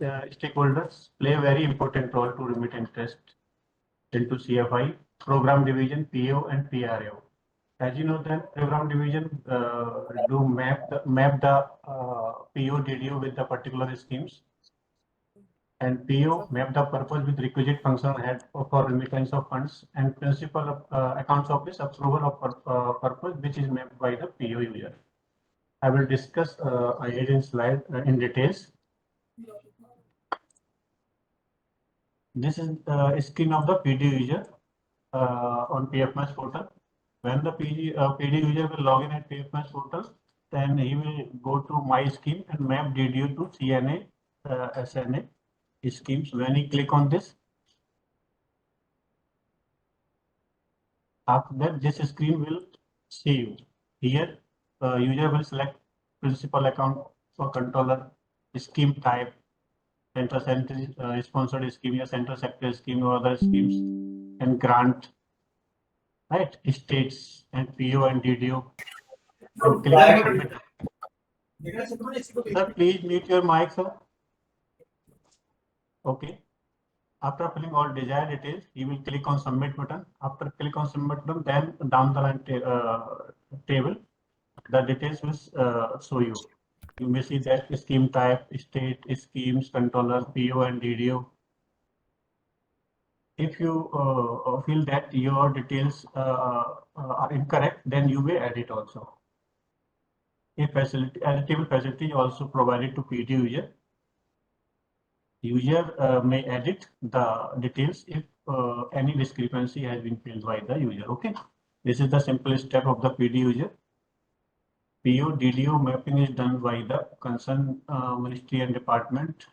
stakeholders play a very important role to remit interest into CFI, program division, PO, and PRO. As you know, that program division do map the PO DDO with the particular schemes, and PO map the purpose with requisite functional head for remittance of funds, and principal accounts office approval of purpose, which is mapped by the PO user. I will discuss ahead in slide in details. This is the screen of the PD user on PFMS portal. When the PD user will log in at PFMS portal, then he will go to My Scheme and map DDO to CNA, SNA schemes. When he click on this, after that, this screen will see you. Here, user will select principal account for controller, scheme type, central sponsored scheme, or central sector scheme, or other schemes, and grant, right? States and PO and DDO. And click on submit. Sir, please mute your mic, sir. Okay. After filling all desired details, you will click on submit button. After click on submit button, then down the line table, the details will show you. You may see that scheme type, state, schemes, controller, PO, and DDO. If you feel that your details are incorrect, then you may add it also. A facility, editable facility also provided to PD user. User may edit the details if any discrepancy has been filled by the user. Okay, this is the simplest step of the PD user. PO DDO mapping is done by the concerned ministry and department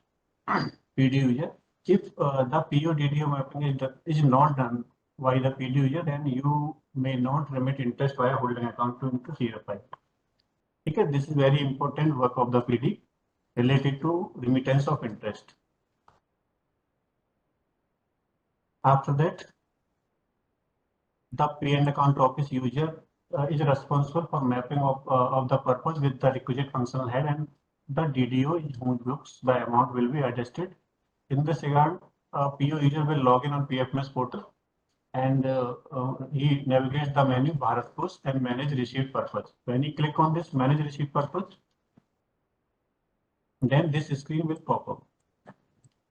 PD user. If the PO DDO mapping is not done by the PD user, then you may not remit interest via holding account to into CFI. Okay, this is very important work of the PD related to remittance of interest. After that, the pay and account office user is responsible for mapping of the purpose with the requisite functional head, and the DDO in whose books the amount will be adjusted. In this regard, PO user will log in on PFMS portal, and he navigates the menu Bharat Post and manage receipt purpose. When he click on this manage receipt purpose, then this screen will pop up.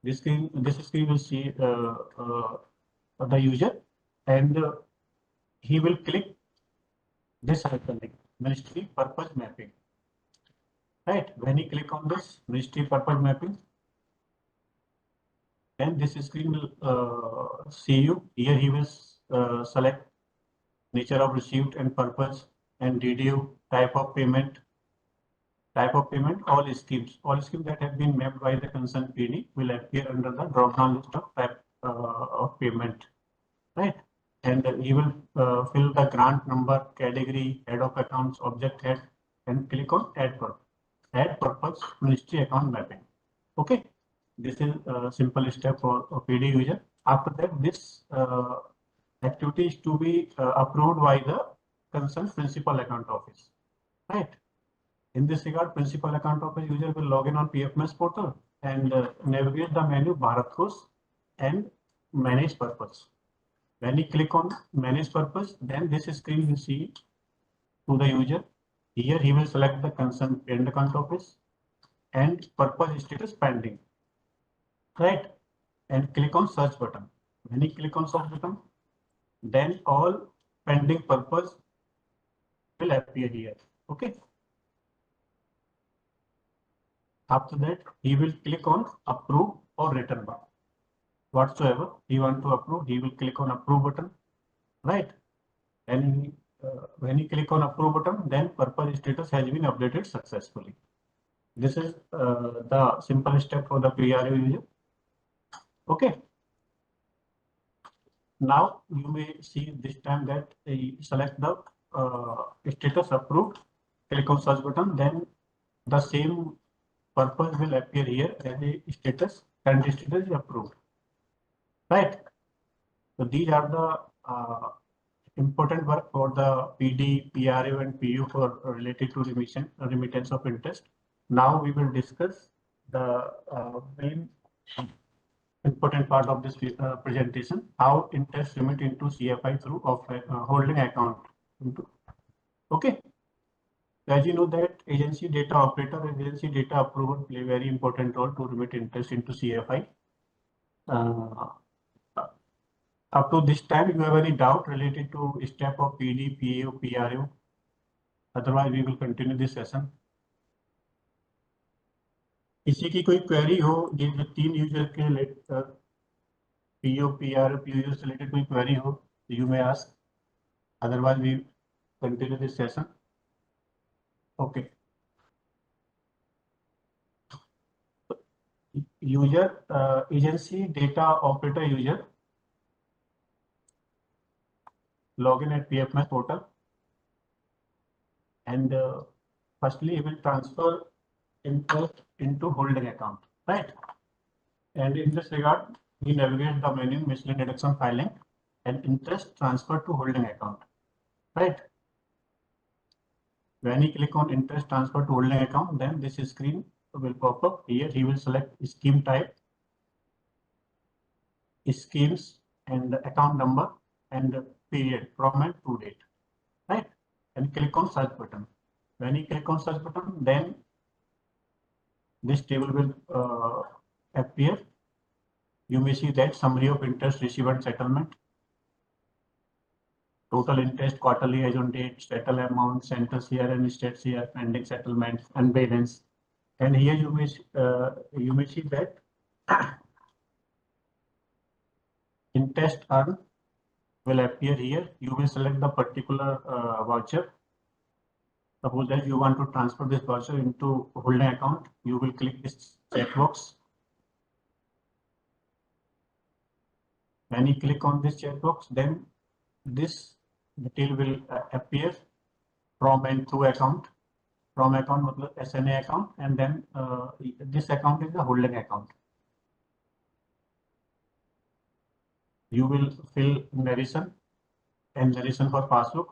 This screen will see the user, and he will click this hyperlink, ministry purpose mapping. Right, when he click on this ministry purpose mapping, then this screen will see you. Here he will select nature of receipt and purpose and DDO, type of payment, all schemes that have been mapped by the concerned PD will appear under the drop down list of type of payment, right? And he will fill the grant number, category, head of accounts, object head, and click on add purpose ministry account mapping. Okay, this is a simple step for a PD user. After that, this activity is to be approved by the concerned principal account office, right? In this regard, principal account office user will log in on PFMS portal and navigate the menu Bharat Post and manage purpose. When you click on manage purpose, then this screen will see to the user. Here he will select the concerned parent account office and purpose status pending, right? And click on search button. When you click on search button, then all pending purpose will appear here. Okay. After that, he will click on approve or return button. Whatsoever he want to approve, he will click on approve button, right? And when you click on approve button, then purpose status has been updated successfully. This is the simple step for the PRO user. Okay. Now you may see this time that you select the status approved, click on search button, then the same purpose will appear here as a status, and the status is approved, right? So these are the important work for the PD, PRO, and PU for related to remittance of interest. Now we will discuss the main important part of this presentation, how interest remit into CFI through of holding account. Okay. As you know that agency data operator and agency data approver play very important role to remit interest into CFI. Up to this time, you have any doubt related to step of PD, PAO, PRO? Otherwise, we will continue this session. किसी की कोई query हो, ये जो 3 user के PO, PRO, PO से related कोई query हो, you may ask. Otherwise, we continue this session. Okay. User agency data operator user login at PFMS portal, and firstly he will transfer interest into holding account, right? And in this regard, we navigate the menu miscellaneous deduction filing and interest transfer to holding account, right? When he click on interest transfer to holding account, then this screen will pop up. Here he will select scheme type, schemes, and account number and period from and to date, right? And click on search button. When you click on search button, then this table will appear. You may see that summary of interest received and settlement, total interest quarterly as on date, settle amount, central share and state share, pending settlements, and balance. And here you may see that interest earned will appear here. You will select the particular voucher. Suppose that you want to transfer this voucher into holding account, you will click this checkbox. When you click on this checkbox, then this detail will appear from and to account. From account मतलब SNA account, and then this account is the holding account. You will fill narration and narration for passbook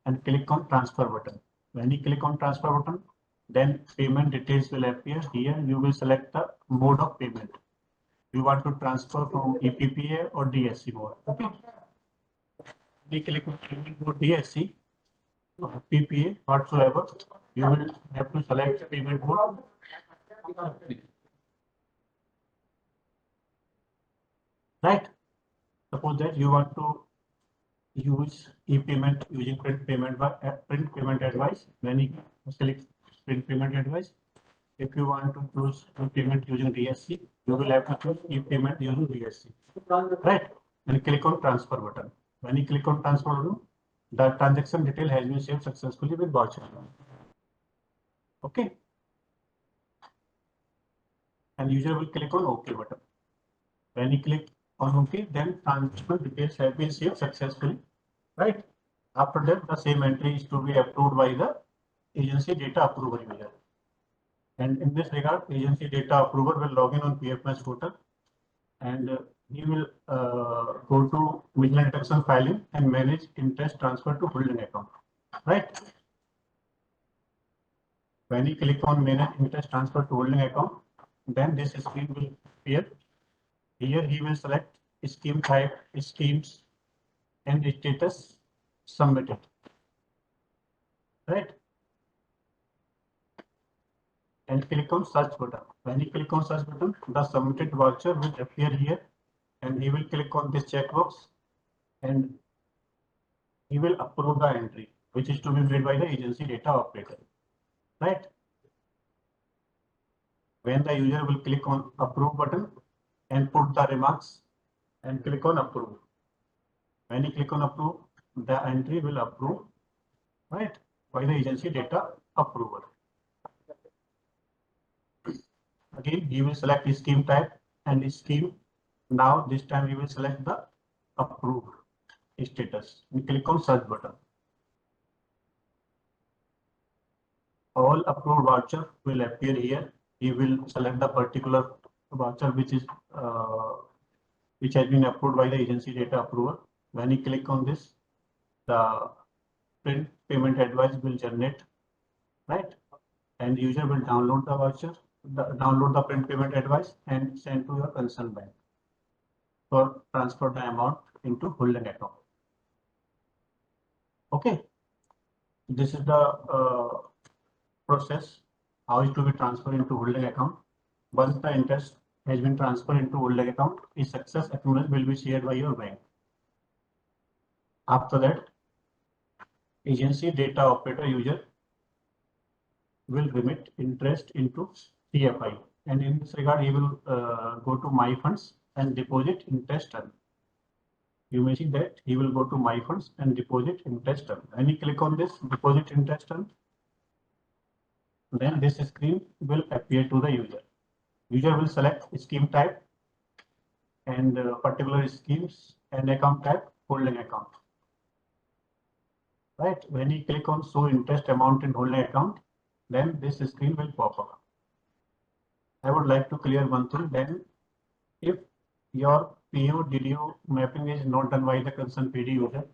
and click on transfer button. When you click on transfer button, then payment details will appear here. You will select the mode of payment. You want to transfer from EPPA or DSC mode. Okay. You click on payment mode DSC or PPA whatsoever. You will have to select payment mode. Right. Suppose that you want to use e-payment using print payment advice. When you select print payment advice, if you want to choose payment using DSC, you will have to choose e-payment using DSC, right? And click on transfer button. When you click on transfer button, the transaction detail has been saved successfully with voucher. Okay. And user will click on OK button. When you click on OK, then transaction details have been saved successfully, right? After that, the same entry is to be approved by the agency data approval user. And in this regard, agency data approver will log in on PFMS portal, and he will go to miscellaneous deduction filing and manage interest transfer to holding account, right? When you click on manage interest transfer to holding account, then this screen will appear. Here he will select scheme type, schemes, and status submitted, right? And click on search button. When you click on search button, the submitted voucher will appear here, and he will click on this checkbox, and he will approve the entry, which is to be made by the agency data operator, right? When the user will click on approve button and put the remarks and click on approve. When you click on approve, the entry will approve, right, by the agency data approver. Again, you will select scheme type and scheme. Now this time you will select the approve status and click on search button. All approved voucher will appear here. You will select the particular voucher which has been approved by the agency data approver. When you click on this, the print payment advice will generate, right? And user will download the voucher. download the print payment advice and send to your concerned bank or transfer the amount into holding account. Okay, this is the process how it to be transferred into holding account. Once the interest has been transferred into holding account, a success acknowledgement will be shared by your bank. After that, agency data operator user will remit interest into CFI, and in this regard, he will go to my funds and deposit interest earned. You may see that he will go to my funds and deposit interest earned. When you click on this deposit interest earned, then this screen will appear to the user. User will select scheme type and particular schemes and account type holding account. Right. When you click on show interest amount in holding account, then this screen will pop up. I would like to clear one thing. Then if your PO DDO mapping is not done by the concerned PD user,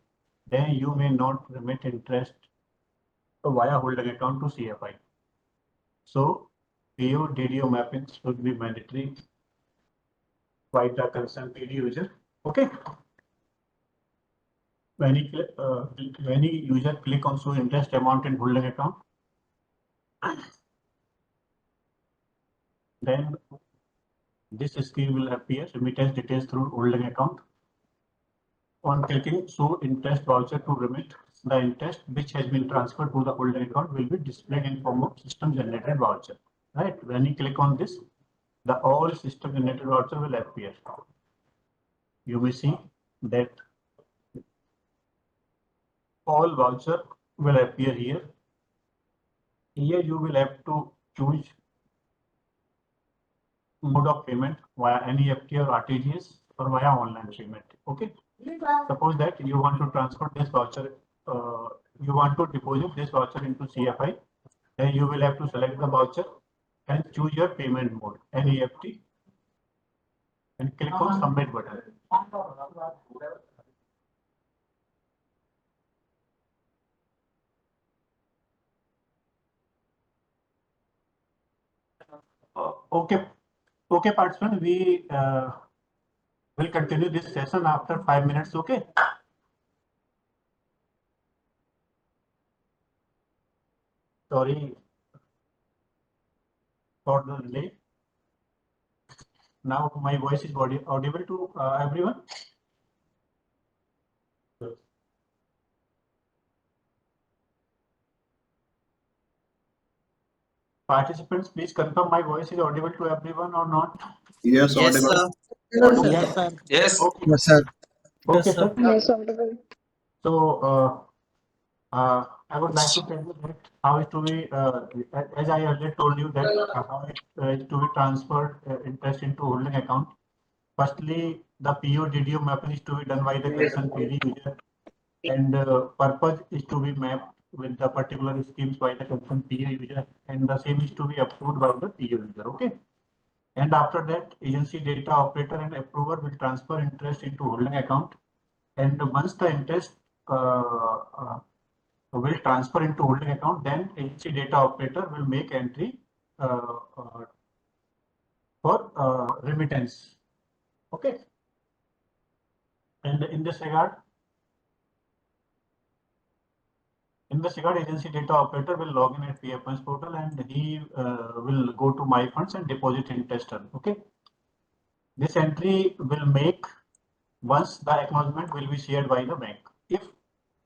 then you may not remit interest via holding account to CFI. So PO DDO mapping should be mandatory by the concerned PD user. Okay. When you user click on show interest amount in holding account, then this screen will appear remittance details through holding account. On clicking show interest voucher to remit, the interest which has been transferred to the holding account will be displayed in form of system generated voucher. Right. When you click on this, the all system generated voucher will appear. You may see that all voucher will appear here. Here you will have to choose mode of payment via NEFT or RTGS or via online payment. Okay. Suppose that you want to transfer this voucher, you want to deposit this voucher into CFI, then you will have to select the voucher and choose your payment mode, NEFT, and click on submit button. Okay, participant, we will continue this session after 5 minutes. Okay. Sorry for the delay. Now my voice is audible to everyone. Participants, please confirm my voice is audible to everyone or not. Yes, Yes, audible. sir. Yes, sir. Yes. Okay, Yes, sir. okay, Yes, sir. Yes, audible. So I would like to tell you that how it to be, as I earlier told you that how it is to be transferred interest into holding account. Firstly, the PO DDO mapping is to be done by the concerned PD user, and purpose is to be mapped with the particular schemes by the concerned PO user, and the same is to be approved by the PO user. Okay. And after that, agency data operator and approver will transfer interest into holding account. And once the interest will transfer into holding account, then agency data operator will make entry for remittance. Okay. And in this regard, agency data operator will log in at PF Funds portal and he will go to my funds and deposit interest. Okay. This entry will make once the acknowledgement will be shared by the bank. If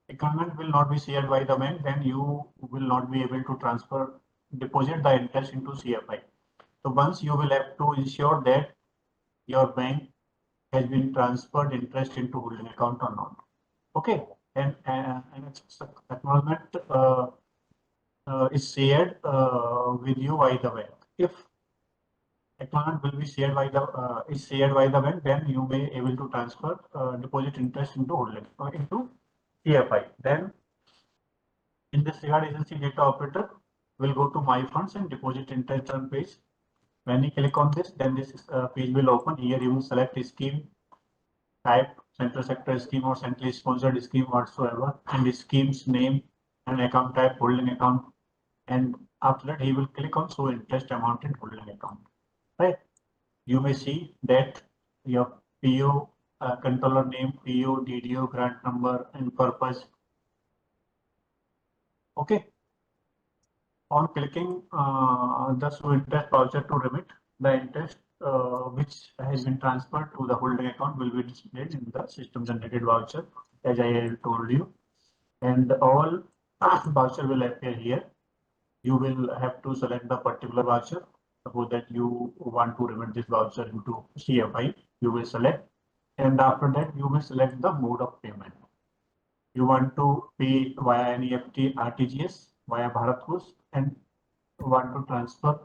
acknowledgement will not be shared by the bank, then you will not be able to deposit the interest into CFI. So once you will have to ensure that your bank has been transferred interest into holding account or not. Okay, and acknowledgement is shared with you by the bank. If acknowledgement will be shared by the bank, then you may able to transfer deposit interest into holding into CFI. Then in this regard, agency data operator will go to my funds and deposit interest on page. When you click on this, then this page will open. Here you will select scheme type, central sector scheme or centrally sponsored scheme whatsoever, and the scheme's name and account type, holding account, and After that, he will click on show interest amount in holding account. Right? You may see that your PO, controller name, PO, DDO, grant number, and purpose. Okay. On clicking the show interest voucher to remit, the interest which has been transferred to the holding account will be displayed in the system generated voucher, as I told you, and all voucher will appear here. You will have to select the particular voucher. Suppose that you want to remit this voucher into CFI, you will select, and after that you will select the mode of payment. You want to pay via NEFT, RTGS, via Bharat Post, and want to transfer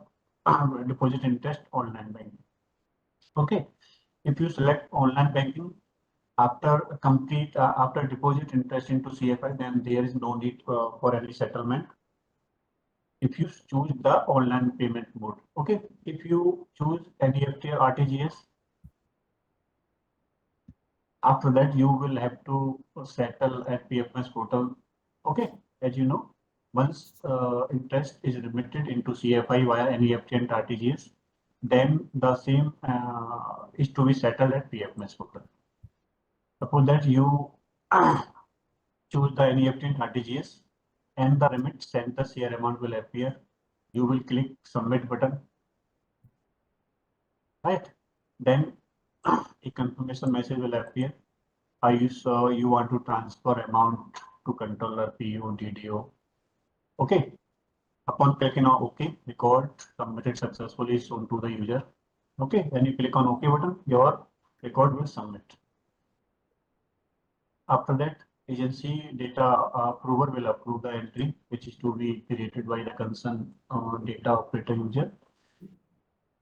deposit interest online banking. Okay, if you select online banking after deposit interest into CFI, then there is no need for any settlement. If you choose the online payment mode, okay. If you choose NEFT or RTGS, after that you will have to settle at PFMS portal. Okay, as you know, once interest is remitted into CFI via NEFT and RTGS, then the same is to be settled at PFMS portal. Suppose that you choose the NEFT and RTGS, and the remit sent the share amount will appear. You will click submit button, right? Then a confirmation message will appear. Are you sure you want to transfer amount to controller PO DDO? Okay. Upon clicking on OK, record submitted successfully is shown to the user. Okay. When you click on OK button, your record will submit. After that, agency data approver will approve the entry, which is to be created by the concerned data operator user.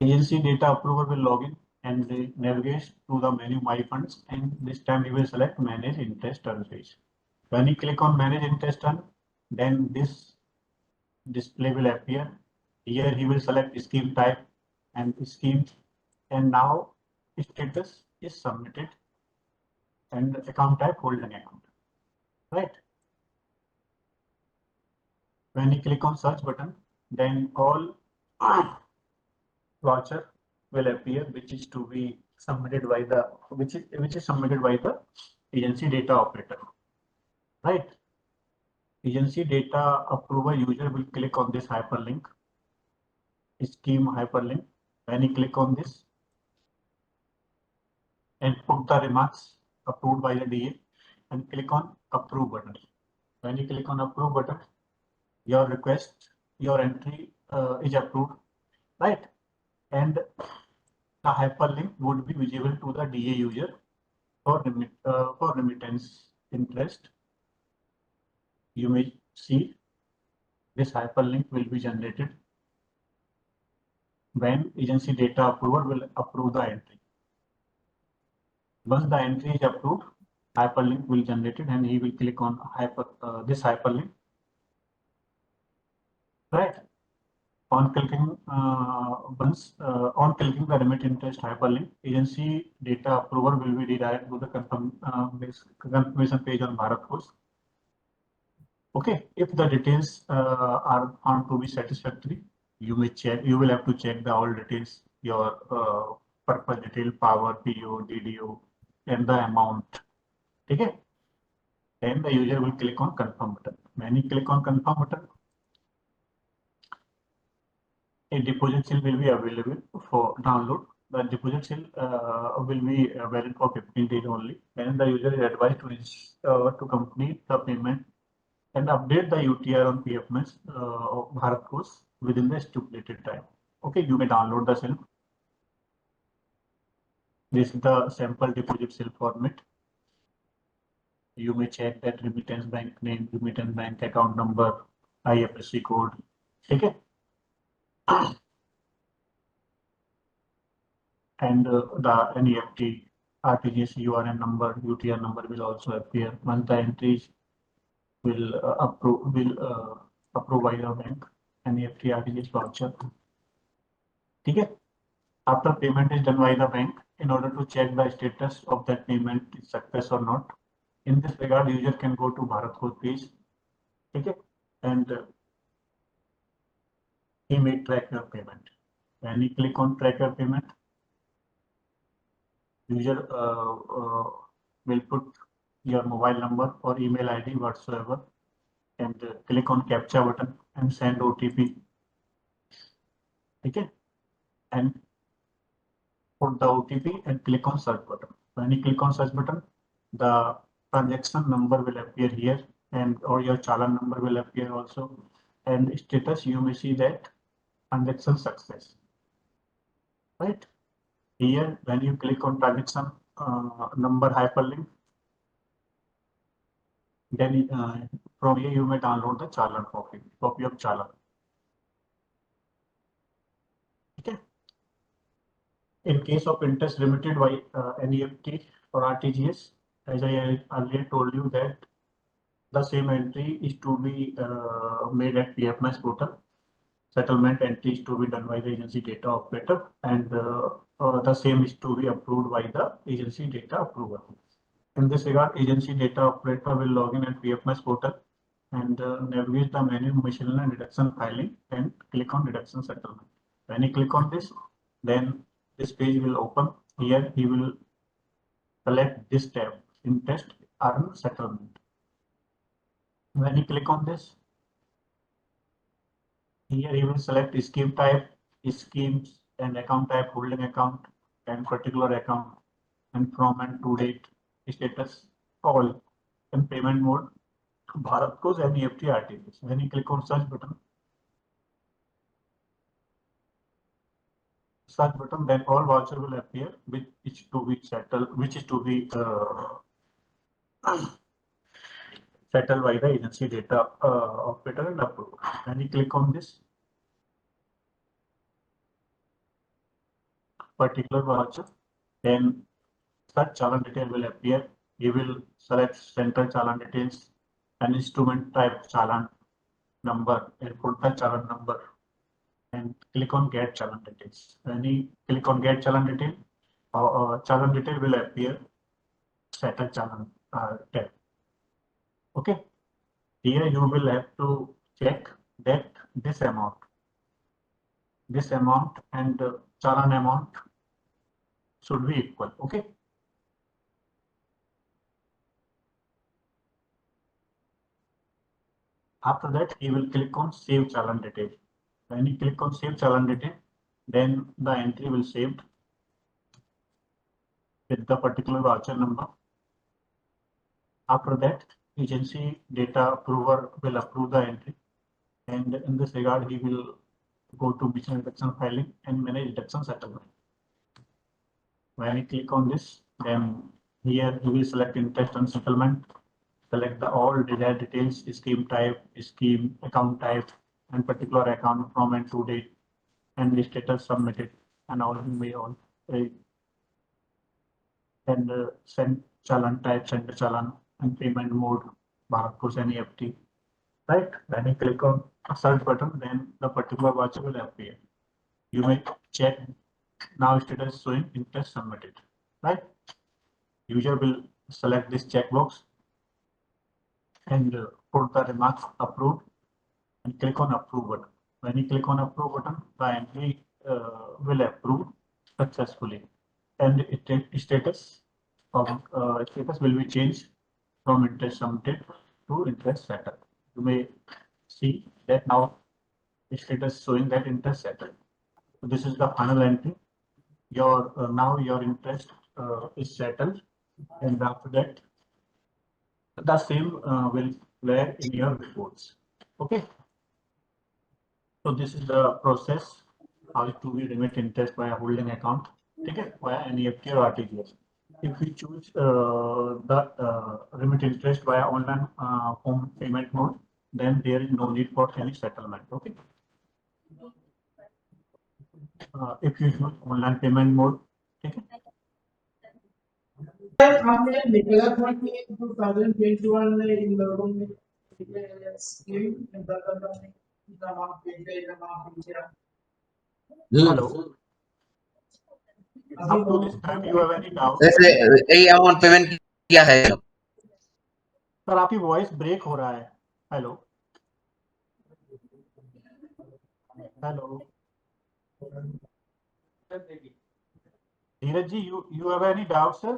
Agency data approver will log in and navigate to the menu My Funds, and this time you will select Manage Interest Earn page. When you click on Manage Interest Earn, then this display will appear. Here he will select scheme type and scheme, and now status is submitted and account type holding account. Right? When you click on search button, then all voucher will appear, which is to be submitted by the which is submitted by the agency data operator. Right? Agency data approver user will click on this hyperlink, scheme hyperlink. When you click on this and put the remarks approved by the DA and click on approve button. When you click on approve button, your request, your entry is approved, right? And the hyperlink would be visible to the DA user for remittance interest. You may see this hyperlink will be generated when agency data approver will approve the entry. Once the entry is approved, hyperlink will generate it, and he will click on this hyperlink. Right. On clicking on clicking the remit interest hyperlink, agency data approver will be redirected to the confirmation page on Bharat Post. Okay, if the details are found to be satisfactory, you will have to check the all details, your purpose detail, power, PO, DDO, and the amount. Okay. Then the user will click on confirm button. When you click on confirm button, a deposit seal will be available for download. The deposit seal will be valid for 15 days only, and the user is advised to complete the payment and update the UTR on PFMS of Bharat Post within the stipulated time. Okay, you may download the seal. This is the sample deposit seal format. You may check that remittance bank name, remittance bank account number, IFSC code. Okay. And the NEFT, RTGS URN number, UTR number will also appear once the entries will approve by the bank. NEFT, RTGS voucher. Okay. After payment is done by the bank, in order to check the status of that payment is success or not, in this regard, user can go to Bharat Code page. Okay. And he may track your payment. When you click on track your payment, user will put your mobile number or email ID whatsoever and click on captcha button and send OTP. Okay, and put the OTP and click on search button. When you click on search button, the transaction number will appear here and or your challan number will appear also, and status you may see that transaction success. Right here, when you click on transaction number hyperlink, then from here you may download the challan copy of challan. Okay. In case of interest remitted by NEFT or RTGS, as I earlier told you that the same entry is to be made at PFMS portal. Settlement entry is to be done by the agency data operator, and the same is to be approved by the agency data approver. In this regard, agency data operator will log in at PFMS portal and navigate the menu miscellaneous deduction filing and click on deduction settlement. When you click on this, then this page will open. Here he will select this tab, interest earn settlement. When you click on this, here you will select scheme type, schemes and account type, holding account and particular account, and from and to date, status, all, and payment mode, Bharat Co's NEFT RTGS. When you click on search button, then all voucher will appear which is to be settled, which is to be settled by the agency data operator and approved. When you click on this particular voucher, then such challan detail will appear. You will select central challan details and instrument type challan number and put the challan number and click on get challan details. When you click on get challan detail, challan detail will appear settle challan tab. Okay, here you will have to check that this amount and challan amount should be equal. Okay. After that, he will click on save challan detail. When you click on save challan detail, then the entry will saved with the particular voucher number. After that, agency data approver will approve the entry, and in this regard, he will go to business deduction filing and manage deduction settlement. When you click on this, then here you will select interest and settlement, select the all desired details, scheme type, scheme account type, and particular account from and to date, and the status submitted, and all may all and send challan type, send the challan, and payment mode, Bharat Post NEFT. Right? When you click on search button, then the particular voucher will appear. You may check now status showing interest submitted. Right? User will select this checkbox and put the remarks approved and click on approve button. When you click on approve button, the entry will approve successfully, and status will be changed from interest submitted to interest settled. You may see that now status showing that interest settled. So this is the final entry. Your now your interest is settled, and after that the same will play in your reports. Okay. So this is the process how to be remit interest by a holding account. Okay, via NEFT or RTGS. If we choose the remit interest via online home payment mode, then there is no need for any settlement. Okay. If you use online payment mode, okay. हमने development में 2021 में इन लोगों ने scheme development Hello. Up to this time, you have any doubt? ये amount payment क्या है? Sir आपकी voice break हो रहा है. Hello. Hello Dheeraj ji, you have any doubt, sir?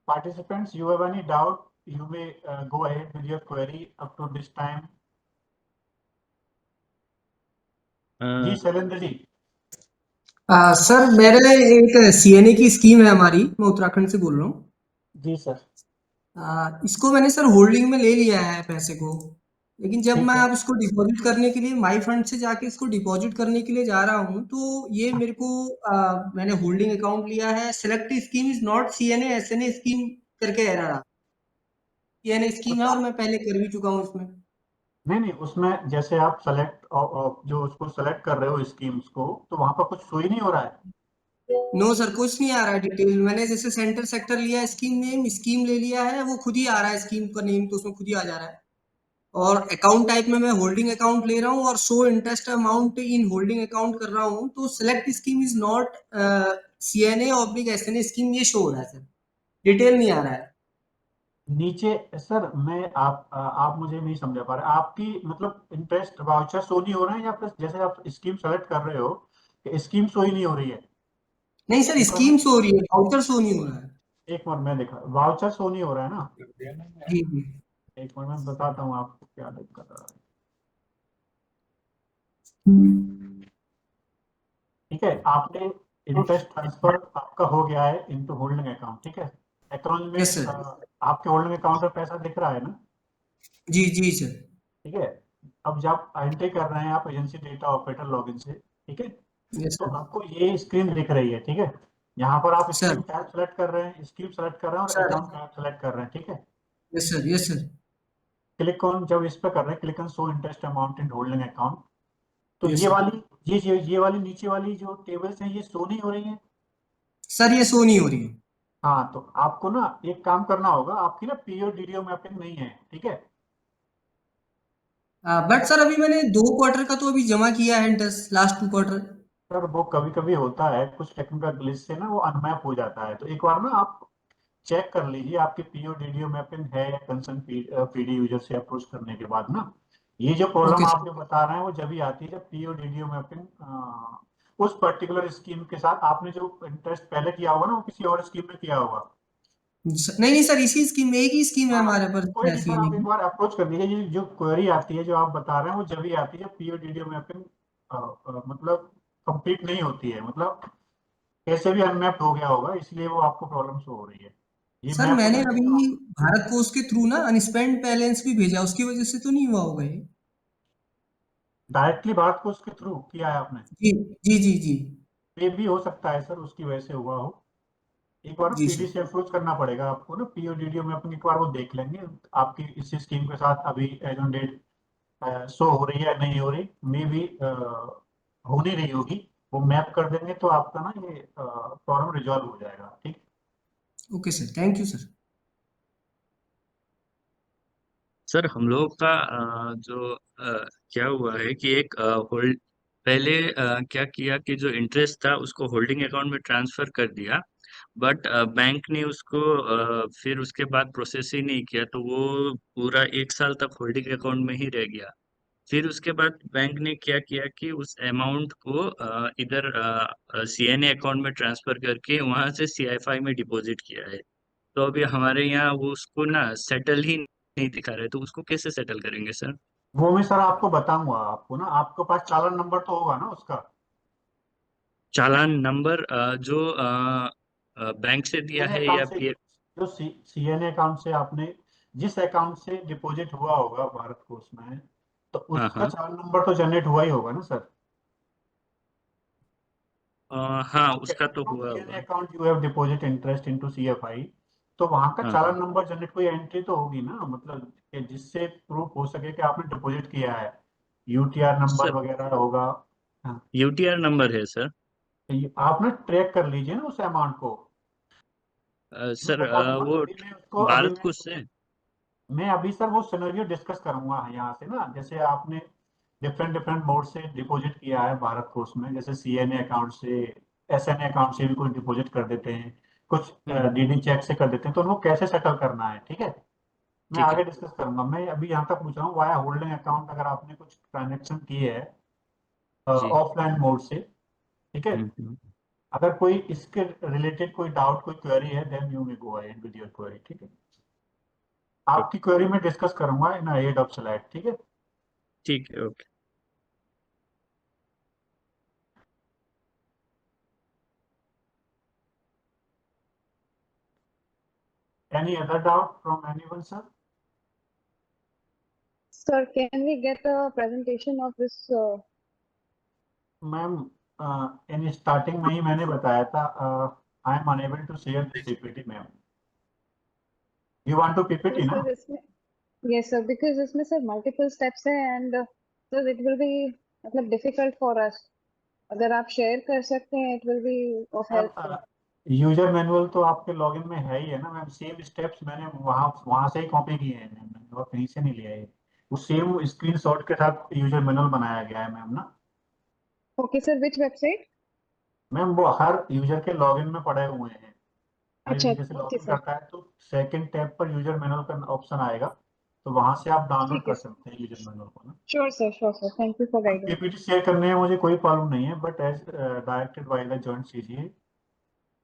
Participants, you have any doubt, you may go ahead with your query up to this time. जी Shailendra ji. Sir मेरे एक सीएनए की स्कीम है हमारी, मैं उत्तराखंड से बोल रहा हूँ। जी सर। इसको मैंने सर होल्डिंग में ले लिया है पैसे को, लेकिन जब ठीक मैं है। अब इसको डिपॉजिट करने के लिए माई फंड से जाके इसको डिपॉजिट करने के लिए जा रहा हूँ, तो ये मेरे को मैंने होल्डिंग अकाउंट लिया है, select scheme is not CNA SNA scheme करके एरर आ, सीएनए स्कीम है और मैं पहले कर भी चुका हूँ इसमें। नहीं नहीं, उसमें जैसे आप सेलेक्ट जो उसको सेलेक्ट कर रहे हो स्कीम्स को, तो वहां पर कुछ शो ही नहीं हो रहा है। नो सर, कुछ नहीं आ रहा है डिटेल। मैंने जैसे सेंटर सेक्टर लिया, स्कीम नेम स्कीम ले लिया है, वो खुद ही आ रहा है, स्कीम का नेम तो उसमें खुद ही आ जा रहा है। और अकाउंट टाइप में मैं होल्डिंग अकाउंट ले रहा हूँ और show interest amount in holding account कर रहा हूँ, तो select scheme is not CNA oblique SNA scheme, ये शो हो रहा है सर, डिटेल नहीं आ रहा है। नीचे सर, मैं आप मुझे नहीं समझा पा रहे, आपकी मतलब इंटरेस्ट वाउचर शो नहीं हो रहा है, या फिर जैसे आप स्कीम सेलेक्ट कर रहे हो स्कीम शो ही नहीं हो रही है? नहीं सर, एक बार स्कीम शो हो रही है, वाउचर शो नहीं हो रहा है। एक मिनट मैं दिखा, वाउचर शो नहीं हो रहा है ना? जी जी। एक मिनट मैं बताता हूँ आपको क्या दिक्कत आ रहा है। ठीक है, आपने इंटरेस्ट ट्रांसफर आपका हो गया है इनटू होल्डिंग अकाउंट, ठीक है। Yes acknowledgement sir. आपके होल्डिंग अकाउंट में पैसा दिख रहा है ना? जी जी सर। ठीक है। अब जब एंट्री कर रहे हैं आप एजेंसी डेटा ऑपरेटर लॉगिन से, ठीक है, यस तो सर। आपको ये स्क्रीन दिख रही है, ठीक है। यहाँ पर आप सर। स्कीम टैब सेलेक्ट कर रहे हैं, स्कीम सेलेक्ट कर रहे हैं और सर। अकाउंट टैब सेलेक्ट कर रहे हैं, ठीक है। Yes sir. Yes sir. Click on, जब इस पे कर रहे हैं click on show interest amount in holding account, तो यस ये सर। वाली ये वाली नीचे वाली जो टेबल्स हैं ये शो नहीं हो रही है। सर ये शो नहीं हो रही है। हाँ, तो आपको ना एक काम करना होगा, आपकी ना पीओ डीडीओ मैपिंग नहीं है, ठीक है। बट सर अभी मैंने 2 क्वार्टर का तो अभी जमा किया है इंटरेस्ट, लास्ट 2 क्वार्टर। सर वो कभी कभी होता है, कुछ टेक्निकल ग्लिच से ना वो अनमैप हो जाता है, तो एक बार ना आप चेक कर लीजिए आपकी पीओ डीडीओ मैपिंग है या कंसर्न पीडी यूजर से अप्रोच करने के बाद ना। ये जो प्रॉब्लम ओके आप सर। जो बता रहे हैं वो जब भी आती है जब पीओ डीडीओ मैपिंग उस पर्टिकुलर स्कीम के साथ आपने जो इंटरेस्ट पहले किया होगा ना वो किसी और स्कीम में किया होगा। नहीं नहीं सर, इसी स्कीम में, एक ही स्कीम है हाँ, हमारे पास कोई नहीं सर, सीएनए आप एक की। बार अप्रोच कर लीजिए। ये जो क्वेरी आती है जो आप बता रहे हैं वो जब भी आती है पीओ डीडीओ मैपिंग मतलब कंप्लीट नहीं होती है, मतलब कैसे भी अनमैप्ड हो गया होगा, इसलिए वो आपको प्रॉब्लम शो हो रही है। ये सर मैप हो मैंने जाएगी तो अभी आप। भारत कोष के थ्रू ना अनस्पेंड बैलेंस भी भेजा, उसकी वजह से तो नहीं हुआ होगा ये? डायरेक्टली भारत को उसके थ्रू किया है आपने? जी जी जी जी। ये भी हो सकता है सर, उसकी वजह से हुआ हो। एक बार जी पीडी सर। से अप्रोच करना पड़ेगा आपको ना, पीओ डीडीओ में अपनी एक बार वो देख लेंगे आपकी इस स्कीम के साथ अभी एज ऑन डेट शो हो रही है या नहीं हो रही, मे बी हो नहीं रही होगी। वो मैप कर देंगे तो आपका ना ये प्रॉब्लम रिजॉल्व हो जाएगा, ठीक। Okay sir, thank you sir. Sir हम लोग का जो क्या हुआ है कि एक होल्ड पहले क्या किया कि जो इंटरेस्ट था उसको होल्डिंग अकाउंट में ट्रांसफर कर दिया, बट बैंक ने उसको फिर उसके बाद प्रोसेस ही नहीं किया, तो वो पूरा 1 साल तक होल्डिंग अकाउंट में ही रह गया। फिर उसके बाद बैंक ने क्या किया कि उस अमाउंट को इधर सीएनए अकाउंट में ट्रांसफर करके वहां से सीआईएफआई में डिपॉजिट किया है। तो अभी हमारे यहाँ वो उसको ना सेटल ही नहीं दिखा रहे, तो उसको कैसे सेटल करेंगे सर? वो मैं सर आपको बताऊंगा, आपको ना आपके पास चालान नंबर तो होगा ना उसका? चालान नंबर जो बैंक से दिया सीएनए है या अकाउंट से, फिर? जो सीएनए अकाउंट से आपने जिस अकाउंट से डिपॉजिट हुआ होगा भारत कोष में, तो हाँ उसका हाँ। चालान नंबर तो जनरेट हुआ ही होगा ना सर? हाँ ठीक है, उसका तो फ्रॉम हुआ सीएनए होगा। Account you have deposit interest into CFI, तो वहां का हाँ हाँ। चालान नंबर जनरेट कोई एंट्री तो होगी ना, मतलब कि जिससे प्रूफ हो सके कि आपने डिपॉजिट किया है, यूटीआर नंबर सर वगैरह होगा। हाँ, यूटीआर नंबर है सर। तो आप ना ट्रैक कर लीजिए ना उस अमाउंट को। मैं सर बता दूंगा, वो अभी मैं उसको अभी भारत मैं को से। मैं अभी सर वो सिनेरियो डिस्कस करूंगा यहाँ से ना, जैसे आपने डिफरेंट डिफरेंट मोड से डिपॉजिट किया है भारत कोष में, जैसे सीएनए अकाउंट से, एसएनए अकाउंट से भी कुछ डिपॉजिट कर देते हैं, कुछ डीडी चेक से कर देते हैं, तो उनको कैसे सेटल करना है, ठीक है, मैं ठीक है। आगे डिस्कस करूंगा। मैं अभी यहाँ तक पूछ रहा हूँ वाया होल्डिंग अकाउंट, अगर आपने कुछ ट्रांजेक्शन किए है जी। ऑफलाइन मोड से, ठीक है, हम्म। अगर कोई इसके रिलेटेड कोई डाउट, कोई क्वेरी है, then you may go ahead with your query, ठीक है। आपकी क्वेरी में डिस्कस करूंगा इन हेड ऑफ स्लाइड, ठीक है। ठीक है, okay. Any other doubt from anyone sir? Sir, can we get a presentation of this? Ma'am in starting में ही मैंने बताया था, I am unable to share this PPT ma'am. You want to PPT ना? Because इसमें, yes sir, because इसमें sir multiple steps है and so it will be मतलब difficult for us. अगर आप share कर सकते हैं, it will be of help. अब यूजर मैनुअल तो आपके लॉगिन में है ही है ना मैम, सेम स्टेप्स मैंने वहां से ही कॉपी किए हैं मैम, मैंने और कहीं से नहीं लिया है। वो सेम स्क्रीनशॉट के साथ यूजर मैनुअल बनाया गया है मैम ना। Okay sir, which website? Ma'am वो हर यूजर के लॉगिन में पड़े हुए हैं। हर अच्छा, यूजर जैसे okay लॉगिन sir. करता है तो सेकंड टैब पर यूजर मैनुअल का ऑप्शन आएगा, तो वहां से आप डाउनलोड ठीक है कर sir. सकते हैं यूजर मैनुअल को ना। Sure sir, sure sir. Thank you for guiding. PPT share करने में मुझे कोई प्रॉब्लम नहीं है, but as directed by the joint CG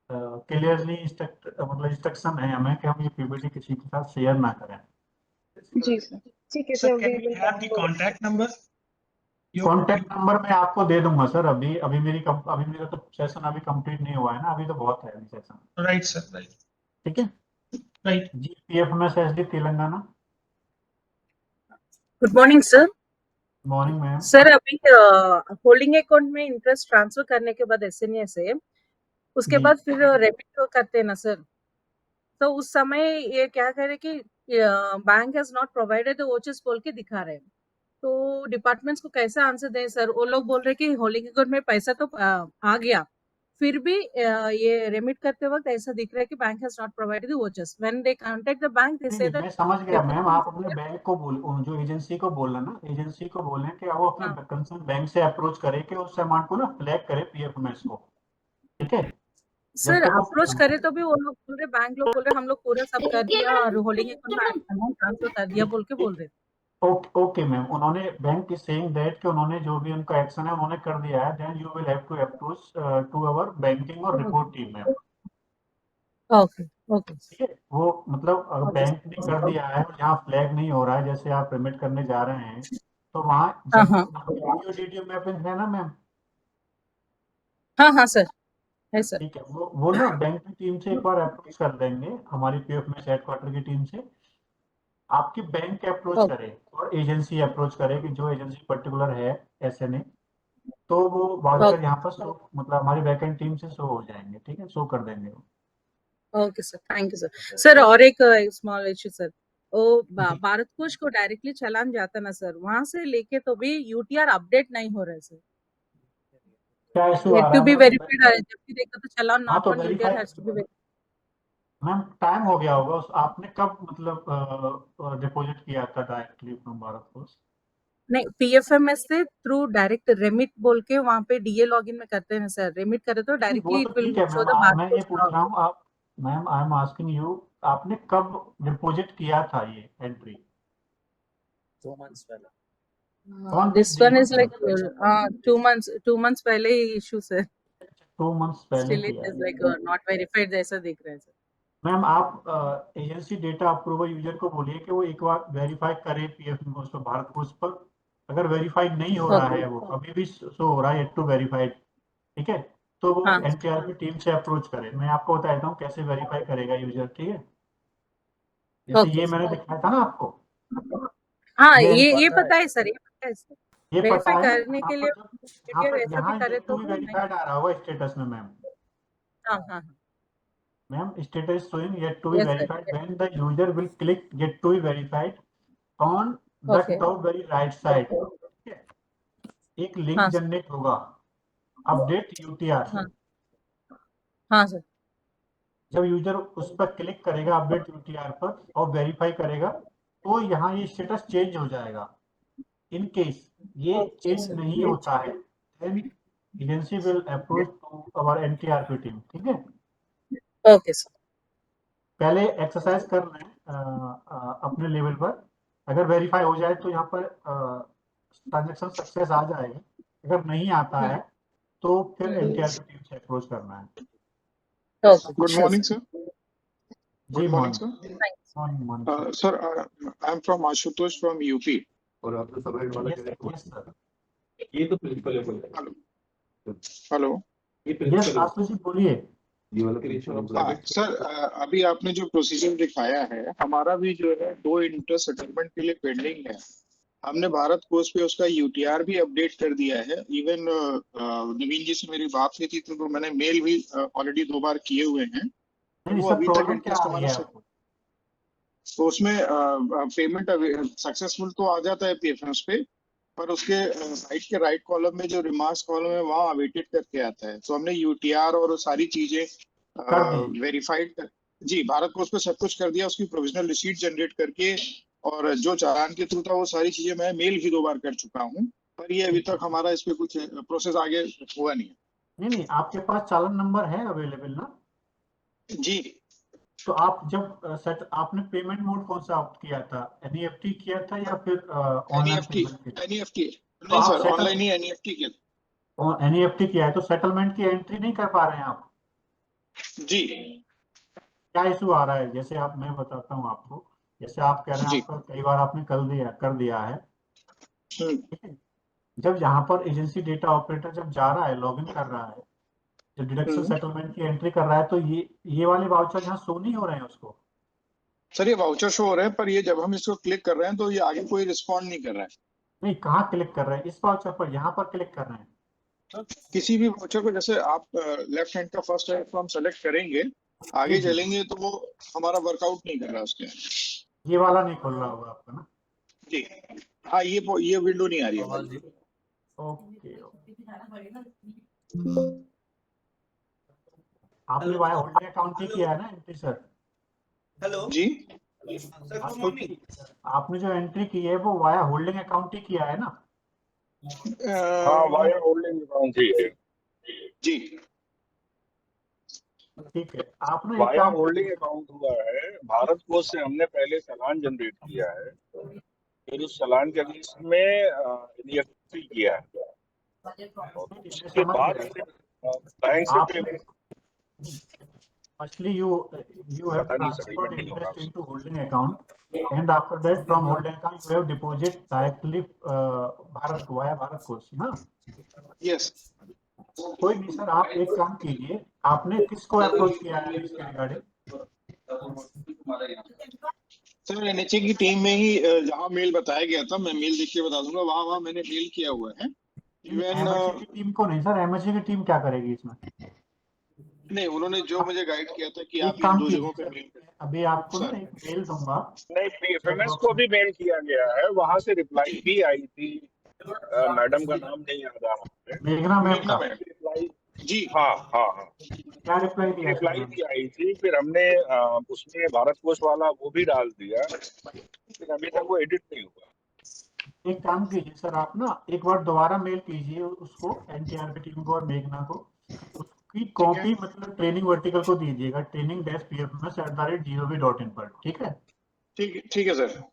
clearly मतलब इंस्ट्रक्शन है हमें कि हम ये पीपीटी किसी के साथ शेयर ना करें। जी sir. ठीक है Sir, sir, can we we will have the follow. contact number? Contact number मैं आपको दे दूंगा सर। अभी अभी मेरा तो सेशन अभी कंप्लीट नहीं हुआ है ना, अभी तो बहुत है अभी सेशन, Right, sir. Right. ठीक है। Right. GPFMSSD Telangana. Good morning sir. Morning ma'am. Sir अभी होल्डिंग अकाउंट में इंटरेस्ट ट्रांसफर करने के बाद एसएनए से उसके जी बाद फिर रेमिट करते हैं ना सर, तो उस समय ये क्या कह रहे कि bank has not provided the watches बोल के दिखा रहे हैं, तो डिपार्टमेंट्स को कैसे आंसर दें सर? वो लोग बोल रहे कि होल्डिंग अकाउंट में पैसा तो आ गया, फिर भी ये रेमिट करते वक्त ऐसा दिख रहा है कि bank has not provided the watches. When they contact the bank they नहीं से नहीं, मैं दैट समझ गया मैम। एवरीथिंग आप इज अपने क्लियर। बैंक को जो एजेंसी को बोलना ना, एजेंसी को बोलें कि वो अपने हाँ कंसर्न बैंक से अप्रोच करे कि उस अमाउंट को ना फ्लैग करे पीएफएमएस को, ठीक है। जब सर तक अप्रोच वो करे तो भी वो लोग बोल रहे, बैंक लोग बोल रहे हम लोग पूरा सब कर दिया और होल्डिंग अकाउंट में अमाउंट ट्रांसफर कर दिया बोल के बोल रहे। ओके मैम, उन्होंने बैंक इज सेइंग दैट कि उन्होंने जो भी उनका एक्शन है उन्होंने कर दिया है, then you will have to approach to our banking और report team ma'am, okay okay ठीक है। वो मतलब अगर ओके बैंक ने कर दिया है और यहाँ फ्लैग नहीं हो रहा है, जैसे आप पेमेंट करने जा रहे हैं, तो वहाँ हाँ जब हाँ वीडियो मैपिंग है ना मैम, हाँ हाँ सर, है सर। ठीक है, वो ना बैंक की टीम से एक बार अप्रोच कर देंगे, हमारी पीएफएमएस हेडक्वार्टर की टीम से। आपकी बैंक अप्रोच ओके करे और एजेंसी अप्रोच करे कि जो एजेंसी पर्टिकुलर है एसएनए, तो वो वाउचर यहाँ पर शो मतलब हमारी बैकएंड टीम से शो हो जाएंगे, ठीक है, शो कर देंगे वो। Okay sir, thank you sir. Sir और एक स्मॉल इश्यू सर, वो जी भारत कोष को डायरेक्टली चालान जाता ना सर, वहां से लेके तो भी यूटीआर अपडेट नहीं हो रहा है सर। क्या इशू आ येट रहा टू है बी मैम? वेरीफाइड है, जब भी देखो तो चालान हाँ नॉट तो on UTR verify has to be. Ma'am, time हो गया होगा आपने कब मतलब डिपॉजिट किया था डायरेक्टली फ्रॉम भारत कोष? नहीं, पीएफएमएस से थ्रू डायरेक्ट रेमिट बोल के वहां पे डीए लॉगिन में करते हैं सर, रेमिट करे तो नहीं वो डायरेक्टली तो इट विल ठीक है शो मैम, द मैं ये बारकोड। पूछ रहा हूँ आप, ma'am I am asking you, आपने कब डिपॉजिट किया था ये एंट्री? 2 months पहले। कौन दिस दी वन थी इज लाइक 2 months पहले ही इशू सर, 2 मंथ्स पहले स्टिल किया इट है? इज लाइक नॉट वेरीफाइड जैसा दिख रहा है सर। मैम आप एजेंसी डेटा अप्रूवल यूजर को बोलिए कि वो एक बार वेरीफाई करे पीएफ उस पर, भारत कोष पर। अगर वेरीफाई नहीं हो रहा ओके है, वो अभी भी शो हो रहा है टू वेरीफाइड, ठीक है, तो वो हाँ एनटीआर की टीम से अप्रोच करे। मैं आपको बता देता हूँ कैसे वेरीफाई करेगा यूजर, ठीक है। जैसे ओके ये मैंने दिखाया था ना आपको, हाँ, ये ये पता है सर, ये पता है सर। ये पता वेरीफाई है ना करने यहाँ के पर, लिए जब यहाँ यूटीआर पर ऐसा भी यहाँ करे येट टू तो बी भी नहीं। वेरीफाइड आ रहा होगा स्टेटस में मैम। हाँ हाँ हाँ, ma'am status showing yet to be yes verified sir, when the user will click get to be verified on the okay top very right side, ठीक है, एक लिंक हाँ सर, जनरेट होगा, अपडेट यूटीआर। हाँ हाँ सर, जब user उस पर क्लिक करेगा अपडेट यूटीआर पर और वेरीफाई करेगा, तो यहाँ ये स्टेटस चेंज हो जाएगा। इन केस ये ओके चेंज सर, नहीं होता है, then agency will approach to our NTRP team, ठीक है। Okay sir. पहले एक्सरसाइज कर लें अपने लेवल पर। अगर वेरीफाई हो जाए तो यहाँ पर ट्रांजेक्शन सक्सेस आ जाएगा। अगर नहीं आता है तो फिर एनटीआर की टीम से अप्रोच करना है। Okay, Good sure, morning, sir. sir. जी Good morning, morning sir. Thanks. Morning morning Sir, I'm from Ashutosh from UP. Yes sir. Hello. Hello. यस आशुष जी बोलिए। हाँ, सर अभी आपने जो प्रोसीजर दिखाया है, हमारा भी जो है 2 इंटर सेटलमेंट के लिए पेंडिंग है। हमने भारत कोष पे उसका यूटीआर भी अपडेट कर दिया है। इवन नवीन जी से मेरी बात हुई थी तो मैंने मेल भी ऑलरेडी 2 बार किए हुए हैं। तो नहीं वो सर, अभी तक प्रॉब्लम क्या इंटरेस्ट आ रही हमारा है आपको? तो उसमें पेमेंट सक्सेसफुल तो आ जाता है पीएफएमएस पे, पर उसके साइड के राइट कॉलम में जो रिमार्क्स कॉलम है वहाँ अवेटेड करके आता है। तो हमने यूटीआर और सारी चीजें कर दी। वेरीफाइड जी भारत कोष पे सब कुछ कर दिया, उसकी प्रोविजनल रिसीट जनरेट करके, और जो चालान के थ्रू था वो सारी चीजें मैं मेल भी 2 बार कर चुका हूँ। पर ये अभी तक हमारा इस पे कुछ प्रोसेस आगे हुआ नहीं है। नहीं, आपके पास चालान नंबर है अवेलेबल ना? जी तो आप जब आपने पेमेंट मोड कौन सा ऑप्ट किया था? एनईएफटी किया था या फिर ऑनलाइन एनईएफटी पेमेंट किया? एनईएफटी तो नहीं आप सर, ऑनलाइन ही एनईएफटी किया। एनईएफटी किया है तो सेटलमेंट की एंट्री नहीं कर पा रहे हैं आप? जी क्या इशू आ रहा है? जैसे आप, मैं बताता हूँ आपको। जैसे आप कह रहे हैं जी आपका कई बार आपने कर दिया है। हम्म, ठीक है। जब यहाँ पर एजेंसी डेटा ऑपरेटर जब जा रहा है, लॉगिन कर रहा है, जब डिडक्शन हम्म। सेटलमेंट की एंट्री कर रहा है, तो ये वाले वाउचर यहाँ शो नहीं हो रहे हैं उसको। सर ये वाउचर शो हो रहे हैं, पर ये जब हम इसको क्लिक कर रहे हैं तो ये आगे कोई रिस्पॉन्ड नहीं कर रहा है। नहीं, कहाँ क्लिक कर रहे हैं? इस वाउचर पर, यहाँ पर क्लिक कर रहे हैं। किसी भी वाउचर को जैसे आप लेफ्ट हैंड का फर्स्ट है तो हम सेलेक्ट करेंगे, जी आगे जी, चलेंगे तो वो हमारा वर्कआउट नहीं कर रहा उसके। ये वाला नहीं खुल रहा होगा आपका ना? जी हाँ, ये विंडो नहीं आ रही है हमारी। ओके आपने वाया होल्डिंग अकाउंट ही किया है ना एंट्री सर? हेलो जी सर, गुड आपको मॉर्निंग। आपने जो एंट्री की है वो वाया होल्डिंग अकाउंट ही किया है ना? हाँ, वाया होल्डिंग अकाउंट ही है। जी ठीक है, आपने एक वाया काम होल्डिंग करिए। अकाउंट हुआ है। भारत कोष से हमने पहले चालान जनरेट किया है, फिर उस चालान के अगेंस्ट में एनईएफटी किया है, और मैं उसके समझ बाद गया। बैंक से आप पेमेंट। firstly you have पता नहीं सर, transferred नहीं होगा interest into holding account, and after that from holding account you have deposit directly Bharat Kosh ना? यस कोई नहीं सर, आप एक काम कीजिए, आपने किसको अप्रोच किया है इसके रिगार्डिंग? सर एनएचए की टीम में ही जहाँ मेल बताया गया था, मैं मेल देख के बता दूंगा, वहाँ वहाँ मैंने मेल किया हुआ है। इवन एमएचए की टीम को नहीं सर, एमएचए की टीम क्या करेगी इसमें? नहीं, उन्होंने जो मुझे गाइड किया था कि एक आप इन काम 2 कीजिए जगहों पे सर, मेल करें। अभी आपको ना सर एक मेल दूंगा नहीं, चैट पीएफएमएस बॉक्स को में। भी मेल किया गया है, वहां से रिप्लाई भी आई थी। मैडम का नाम नहीं याद आ रहा है। मेघना मैम मेघना का मैम रिप्लाई, जी हाँ हाँ हाँ, क्या रिप्लाई दिया था रिप्लाई उन्होंने? भी आई थी। फिर हमने उसमें भारत कोष वाला वो भी डाल दिया, लेकिन अभी तक वो एडिट नहीं हुआ। एक काम कीजिए सर, आप ना एक बार दोबारा मेल कीजिए उसको, एनटीआर की टीम को और मेघना को। उसकी ठीक है कॉपी मतलब ट्रेनिंग वर्टिकल को दीजिएगा, training-pfms@gov.in पर। ठीक है, ठीक है सर।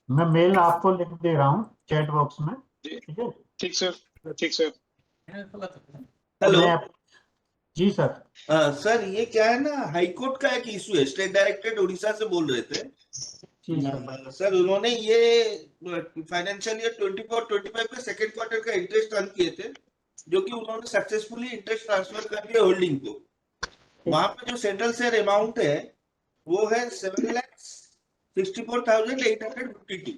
मैं मेल आपको लिख दे रहा हूँ चैट बॉक्स में। जी ठीक है, ठीक सर, ठीक सर। तो हेलो मैं जी सर। सर, ये क्या है ना, हाई कोर्ट का एक इशू है। स्टेट डायरेक्टेड उड़ीसा से बोल रहे थे। जी सर। सर उन्होंने ये फाइनेंशियल ईयर 24-25 के सेकंड क्वार्टर का इंटरेस्ट अर्न किए थे, जो कि उन्होंने सक्सेसफुली इंटरेस्ट ट्रांसफर कर दिया होल्डिंग को। वहां पे जो सेंट्रल शेयर अमाउंट है वो है 7,64,852।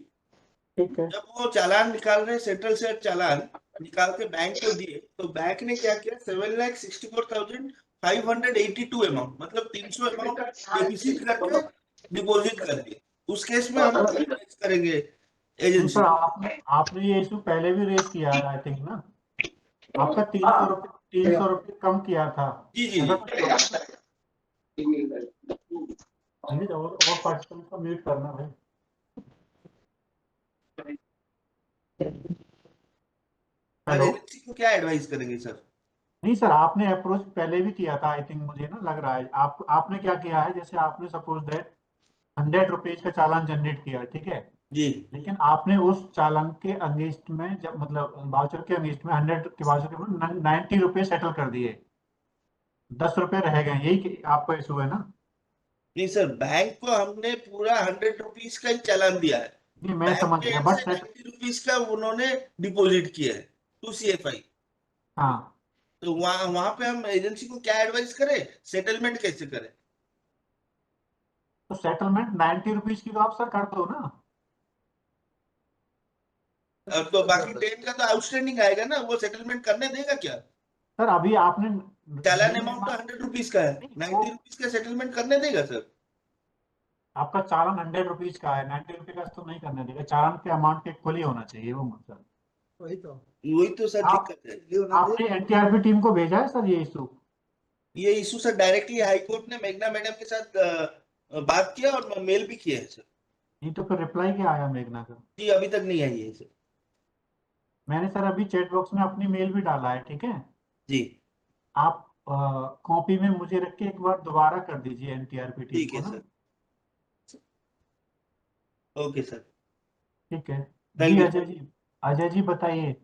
ठीक है, जब वो चालान निकाल रहे, सेंट्रल शेयर चालान निकाल के बैंक को दिए, तो बैंक ने क्या किया, 7,64,582 अमाउंट, मतलब 300 अमाउंट डेफिसिट करके डिपॉजिट कर दिए। उस केस में हम एडवाइस करेंगे नहीं एजेंसी सर, को। आपने ये इशू पहले भी रेज किया है आई थिंक ना? आपका 300 रुपये कम किया था। जी जी ऐसा जी। कुछ नहीं, और पार्टिसिपेंट को म्यूट करना भाई। सर हेलो, एजेंसी को क्या एडवाइस करेंगे सर? नहीं सर, आपने अप्रोच पहले भी किया था, आई थिंक, मुझे ना लग रहा है। आपने क्या किया है, जैसे आपने सपोज दैट 100 रुपीज का चालान जनरेट किया, ठीक है, जी लेकिन आपने उस चालान के अगेंस्ट में, जब मतलब वाउचर के अगेंस्ट में 100 के वाउचर के 90 रुपए सेटल कर दिए, 10 रुपए रह गए, यही आपका इशू है ना? नहीं सर, बैंक को हमने पूरा 100 रुपीज का ही चालान दिया है। नहीं, मैं बैंक समझ के गया, एंड से बट 90 रुपीज का उन्होंने डिपॉजिट किया है टू CFI। हाँ, तो वहां वहां पे हम एजेंसी को क्या एडवाइस करें, सेटलमेंट कैसे करें? तो सेटलमेंट 90 रुपीज की तो आप सर कर दो ना। अब तो बाकी 10 का तो आउटस्टैंडिंग आएगा ना, वो सेटलमेंट करने देगा क्या? सर अभी आपने चालान मेल अमाउंट तो जमा 100 रुपीज का है, नहीं, वो 90 रुपीज का सेटलमेंट करने देगा सर? आपका चालान 100 रुपीज का है, 90 रुपए का तो नहीं करने देगा। चालान के अमाउंट के इक्वल ही होना चाहिए वो, मतलब। वही तो सर आप दिक्कत है। आपने एनटीआरपी टीम को भेजा है सर ये इशू? ये issue sir directly high court ने मेघना मैडम के साथ बात किया और मेल भी किया है सर। नहीं तो फिर रिप्लाई क्या आया मेघना का? जी अभी तक नहीं आई है सर। मैंने सर अभी चैट बॉक्स में अपनी मेल भी डाला है, ठीक है। जी आप कॉपी में मुझे रख के एक बार दोबारा कर दीजिए एनटीआरपी टीम ठीक को है ना। सर। Okay sir. ठीक है। थैंक जी यू अजय सर। जी, अजय जी बताइए।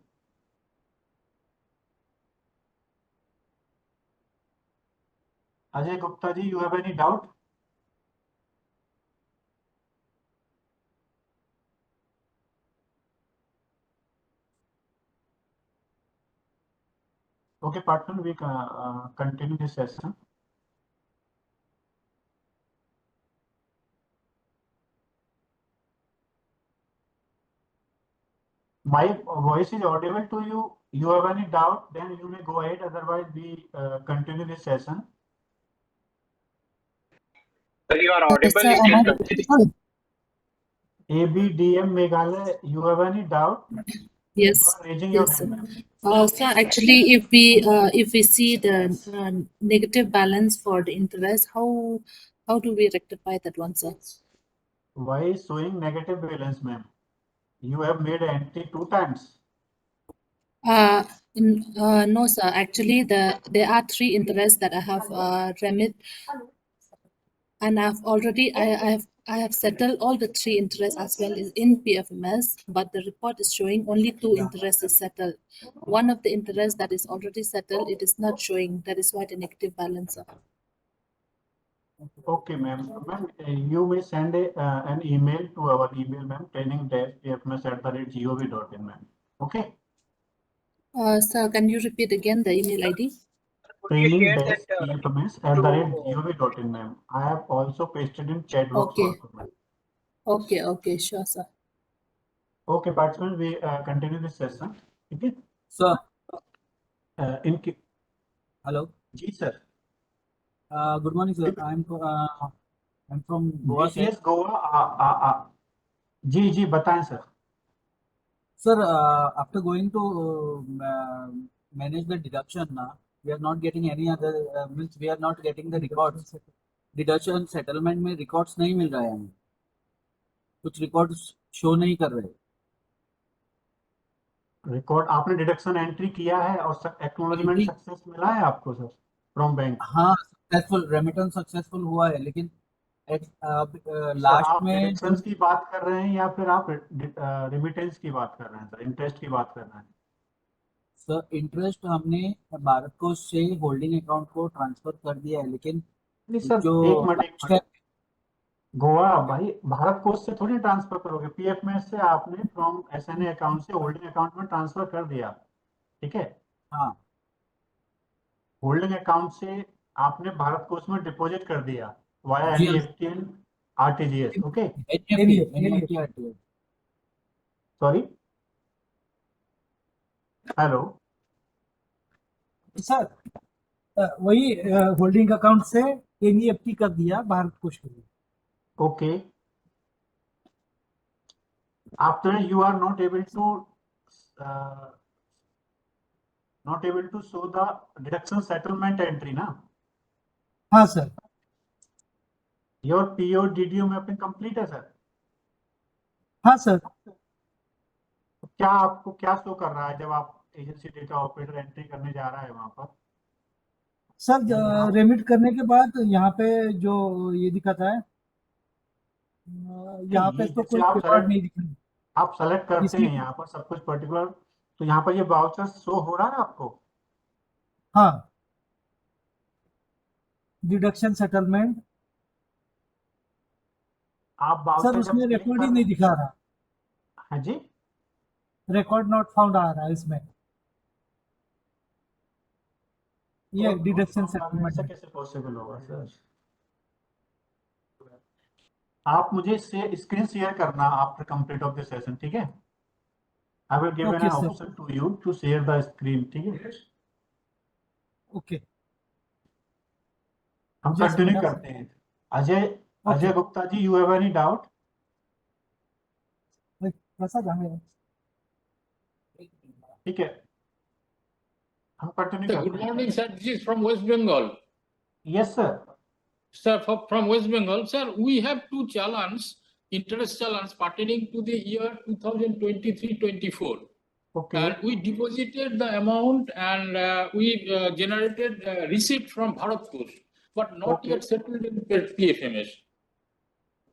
Ajay Gupta ji, you have any doubt? Okay, partner, we continue this session. My voice is audible to you. You have any doubt, then you may go ahead. Otherwise, we continue this session. Sir, you are audible. Sir, You am can I continue. audible? ABDM Meghalaya, you have any doubt? You Yes, are raising your yes, sir. hand, ma'am. Sir, actually, if we see the negative balance for the interest, how do we rectify that one, sir? Why is showing negative balance, ma'am? You have made entry 2 times. No, sir. Actually, there are three interests that I have remit, and I have settled all the three interests as well as in PFMS, but the report is showing only two interests is settled. One of the interests that is already settled, it is not showing. That is why the negative balance. Sir. Okay, ma'am. Ma'am, you may send an email to our email, ma'am, training-pfms@gov.in, ma'am. Okay. Sir, can you repeat again the email ID? Could you share that to training-pfms@gov.in, ma'am. I have also pasted in chat box Okay, also, ma'am. okay, sure, sir. Okay, participants, we continue this session. Okay. Sir, In hello. जी sir. Good morning, sir. I'm from Goa side. GCS Goa ji बताएं sir. Sir, after going to manage the deduction, we are not getting any other means we are not getting the records. Deduction settlement में records नहीं मिल रहा है हमें. कुछ records show नहीं कर रहे. रिकॉर्ड आपने डिडक्शन एंट्री किया है और एक्नॉलेजमेंट सक्सेस मिला है आपको सर फ्रॉम बैंक? हाँ, सक्सेसफुल रेमिटेंस सक्सेसफुल हुआ है, लेकिन सर लास्ट आप में डिडक्शंस की बात कर रहे हैं या फिर आप रिमिटेंस की बात कर रहे हैं सर, इंटरेस्ट की बात कर रहे हैं? सर इंटरेस्ट हमने भारत कोष से होल्डिंग अकाउंट को ट्रांसफर कर दिया है, लेकिन नहीं सर, जो एक मिनट गोवा भाई, भारत कोष से थोड़ी ट्रांसफर करोगे, पीएफ में से आपने फ्रॉम एसएनए अकाउंट से होल्डिंग अकाउंट में ट्रांसफर कर दिया, ठीक है। हाँ, होल्डिंग अकाउंट से आपने भारत कोष में डिपॉजिट कर दिया वाया जी NEFT and RTGS, okay. NEFT sorry, hello sir, वही होल्डिंग अकाउंट से NEFT कर दिया भारत कोष के लिए. Okay. After you are not able to show the deduction settlement entry ना? हाँ sir. Your PO DDO mapping complete है सर? हाँ सर. तो क्या आपको क्या शो कर रहा है जब आप एजेंसी डेटा ऑपरेटर एंट्री करने जा रहा है वहां पर? सर रेमिट करने के बाद यहाँ पे जो ये दिखाता है यहाँ पे ये तो जैसे कोई आप रिकॉर्ड सेलेक्ट नहीं दिख रहा। आप सेलेक्ट करते इसकी हैं यहाँ पर सब कुछ पर्टिकुलर, तो यहाँ पर ये वाउचर शो हो रहा है आपको। हाँ, डिडक्शन सेटलमेंट, आप सर वाउचर जब उसमें क्लिक रिकॉर्ड ही कर नहीं रहे हैं, दिखा रहा, हाँ जी, रिकॉर्ड नॉट फाउंड आ रहा है इसमें, ये और डिडक्शन ऐसा सेटलमेंट है। कैसे पॉसिबल होगा सर? आप मुझे स्क्रीन शेयर करना after complete of the session, ठीक है? I will give an okay sir, option to you to share the screen, ठीक है? ओके, हम जस्ट कंटिन्यू मिनट, करते हैं। Ajay okay, Ajay Gupta ji, you have any doubt? Prasad हमें ठीक है, हम कंटिन्यू Sir, करते good हैं। morning, sir. This is from West Bengal. Yes sir. Sir, from West Bengal. Sir, we have two challans, interest challans pertaining to the year 2023-24. Okay, And we deposited the amount and we generated receipt from Bharat Post, but not Okay. yet settled in PFMS.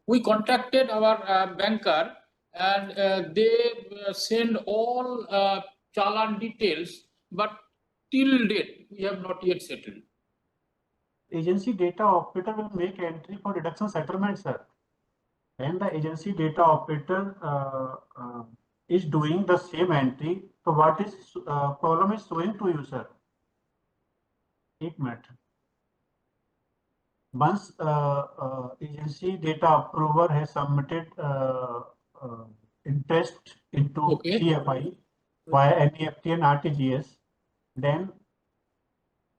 We contacted our banker and they send all challan details, but till date we have not yet settled. agency data operator will make entry for deduction settlement, sir. And the agency data operator is doing the same entry. So what is problem is showing to you, sir? एक minute. Once agency data approver has submitted interest into Okay. CFI via NEFT and RTGS, then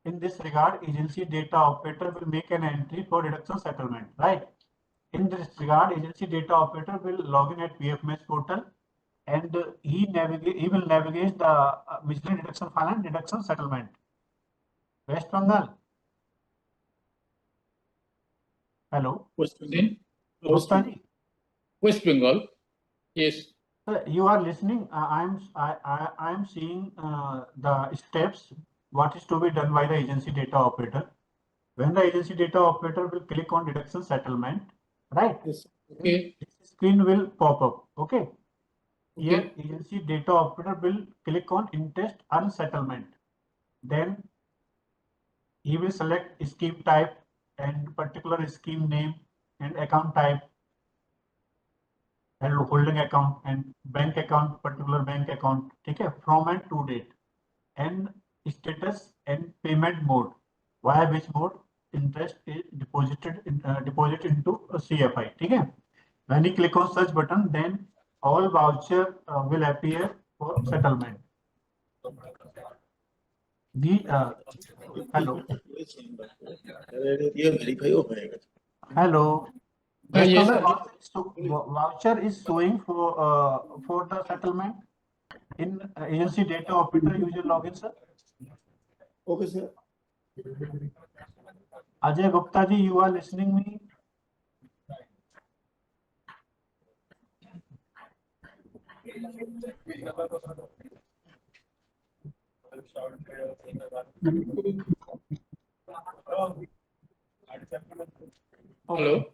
in this regard, agency data operator will make an entry for deduction settlement, right? In this regard, agency data operator will log in at PFMS portal and he will navigate the miscellaneous deduction file and deduction settlement. West Bengal. Hello. West Bengal. Gupta ji. West Bengal. Yes. Sir, you are listening. I am seeing the steps. What is to be done by the agency data operator? When the agency data operator will click on deduction settlement, right? Yes. Okay. This screen will pop up. Okay. Here, Okay. agency data operator will click on interest unsettlement. Then he will select scheme type and particular scheme name and account type and holding account and bank account, particular bank account, ठीक है, from and to date and status and payment mode, via which mode interest is deposited into CFI, ठीक है. When you click on such button, then all voucher will appear for settlement. The hello. Hello. Yes. So voucher is showing for the settlement in agency data operator user login, sir. Okay, sir. Ajay Gupta ji, you are listening me? Hello.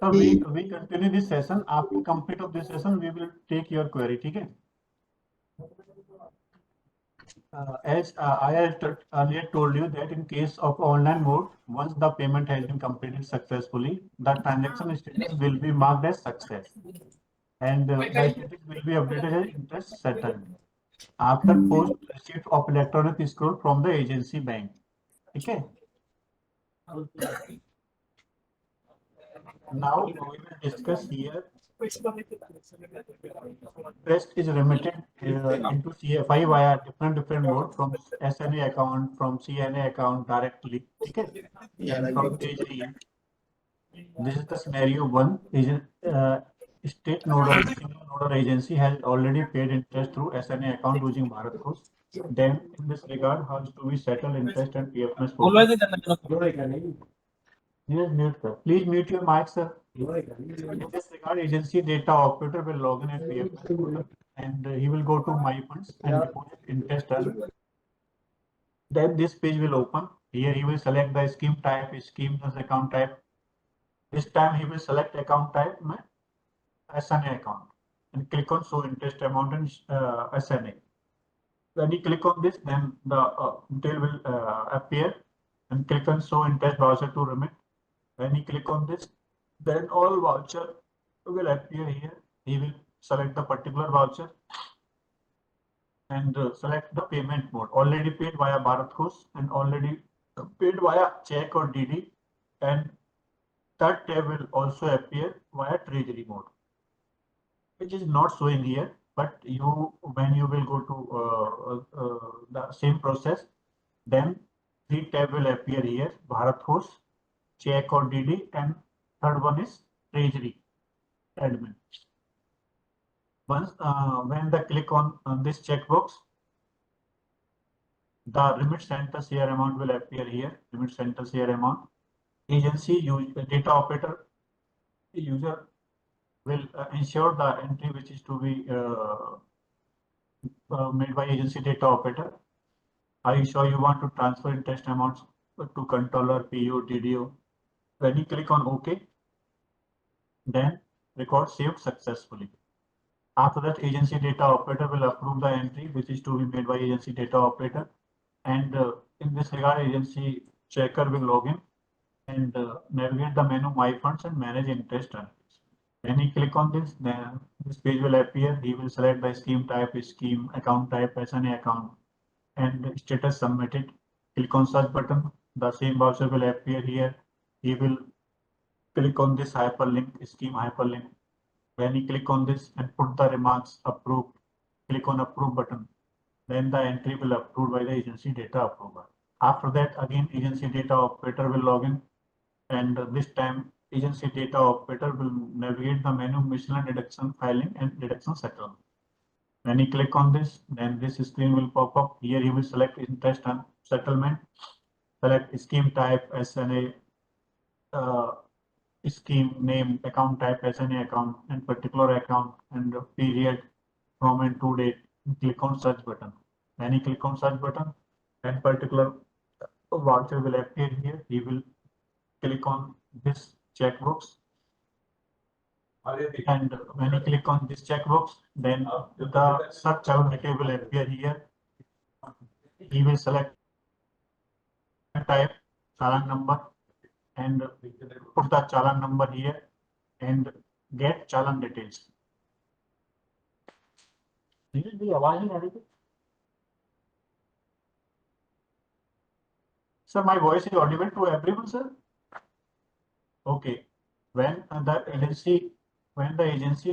So we continue this session. After complete of this session, we will take your query. ठीक है? As I had earlier told you that in case of online mode, once the payment has been completed successfully, the transaction status will be marked as success, and the status will be updated as interest settled after post receipt of electronic scroll from the agency bank. Okay. Now we will discuss here. Interest is remitted into CFI via different mode from SNA account, from CNA account directly. Okay. And from treasury. This is the scenario one. State nodal single nodal agency has already paid interest through SNA account using Bharat Post. Then, in this regard, how is to be settled interest and PFMS portal? Yes, mute sir. Please mute your mic, sir. In this regard, agency data operator will log in at PFS portal and he will go to My Funds and deposit interest earned. Then this page will open. Here he will select the scheme type, scheme plus account type. This time he will select account type, SNA account, and click on show interest amount and SNA. When you click on this, then the detail will appear, and click on show interest voucher to remit. When you click on this, then all voucher will appear here. He will select the particular voucher and select the payment mode. Already paid via Bharat Coast and already paid via check or DD, and third tab will also appear via treasury mode, which is not showing here. But when you will go to the same process, then three tab will appear here: Bharat Coast, check or DD, and third one is treasury admin. Once when the click on this checkbox, the remit center share amount will appear here. Remit center share amount. Agency data operator user will ensure the entry which is to be made by agency data operator. Are you sure you want to transfer interest amounts to controller, PO, DDO? When you click on OK, then record saved successfully. After that, agency data operator will approve the entry which is to be made by agency data operator. And in this regard, agency checker will log in and navigate the menu My Funds and manage interest earnings. When you click on this, then this page will appear. He will select the scheme type, scheme, account type, SNA account, and status submitted. Click on search button. The same voucher will appear here. He will click on this hyperlink, scheme hyperlink. When you click on this and put the remarks approved, click on approve button. Then the entry will approved by the agency data approver. After that, again agency data operator will log in, and this time agency data operator will navigate the menu miscellaneous deduction filing and deduction settlement. When you click on this, then this screen will pop up. Here you will select interest and settlement, select scheme type, SNA, scheme name, account type, SNA account, and particular account, and period from and to date. Click on search button. When you click on search button, that particular voucher will appear here. You will click on this checkbox, and when you click on this checkbox, then the search alternative will appear here. He will select type, challan number, and put the challan number here and get challan details. Sir, my voice is audible to everyone, sir? Okay. When the agency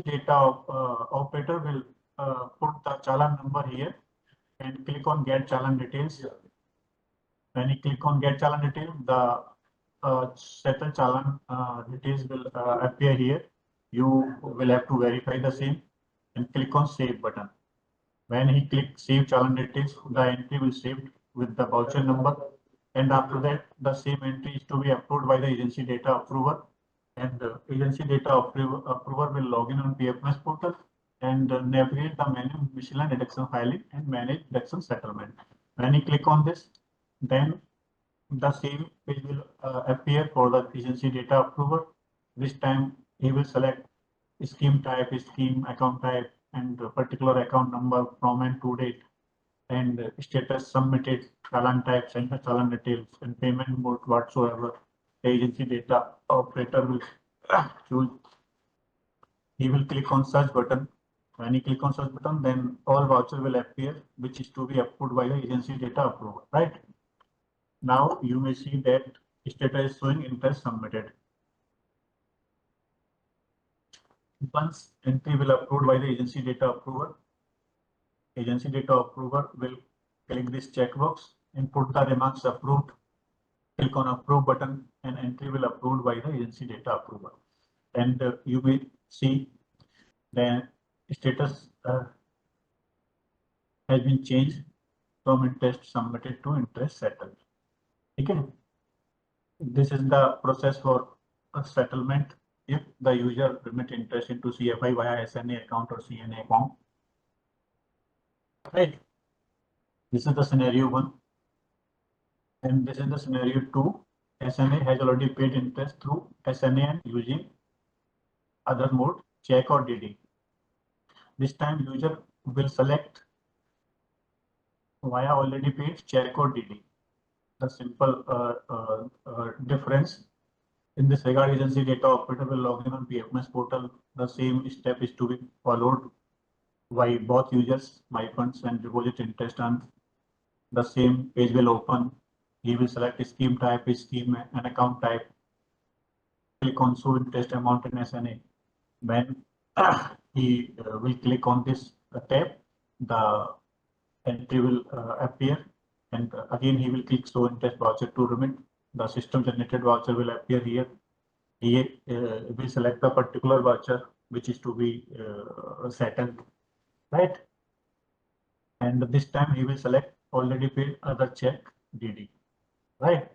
data operator will put the challan number here and click on get challan details. When you click on get challan details, the settle challan details will appear here. You will have to verify the same and click on save button. When he clicks save challan details, the entry will save with the voucher number, and after that the same entry is to be approved by the agency data approver, and agency data approver will log in on PFMS portal and navigate the menu miscellaneous deduction filing and manage deduction settlement. When you click on this, then the same page will appear for the agency data approver. This time he will select scheme type, scheme account type, and particular account number from and to date, and status submitted, challan type, center challan details, and payment mode whatsoever the agency data operator will choose. He will click on search button. When he click on search button, then all voucher will appear, which is to be approved by the agency data approver, right? Now you may see that status is showing interest submitted. Once entry will approved by the agency data approver will click this checkbox and put the remarks approved. Click on approve button and entry will approved by the agency data approver. And you may see the status has been changed from interest submitted to interest settled. Okay. this is the process for a settlement if the user remit interest into CFI via SNA account or CNA account. Right. This is the scenario 1. And this is the scenario 2. SNA has already paid interest through SNA and using other mode, check or DD. This time user will select via already paid check or DD. The simple difference in this regard, agency data operator will log in on PFMS portal. The same step is to be followed by both users, my funds and deposit interest earned. The same page will open. He will select scheme type, scheme and account type. Click on show interest amount in SNA. When he will click on this tab, the entry will appear, and again he will click show interest voucher to remit. The system generated voucher will appear here. He will select a particular voucher which is to be settled, right? And this time he will select already paid other check DD, right?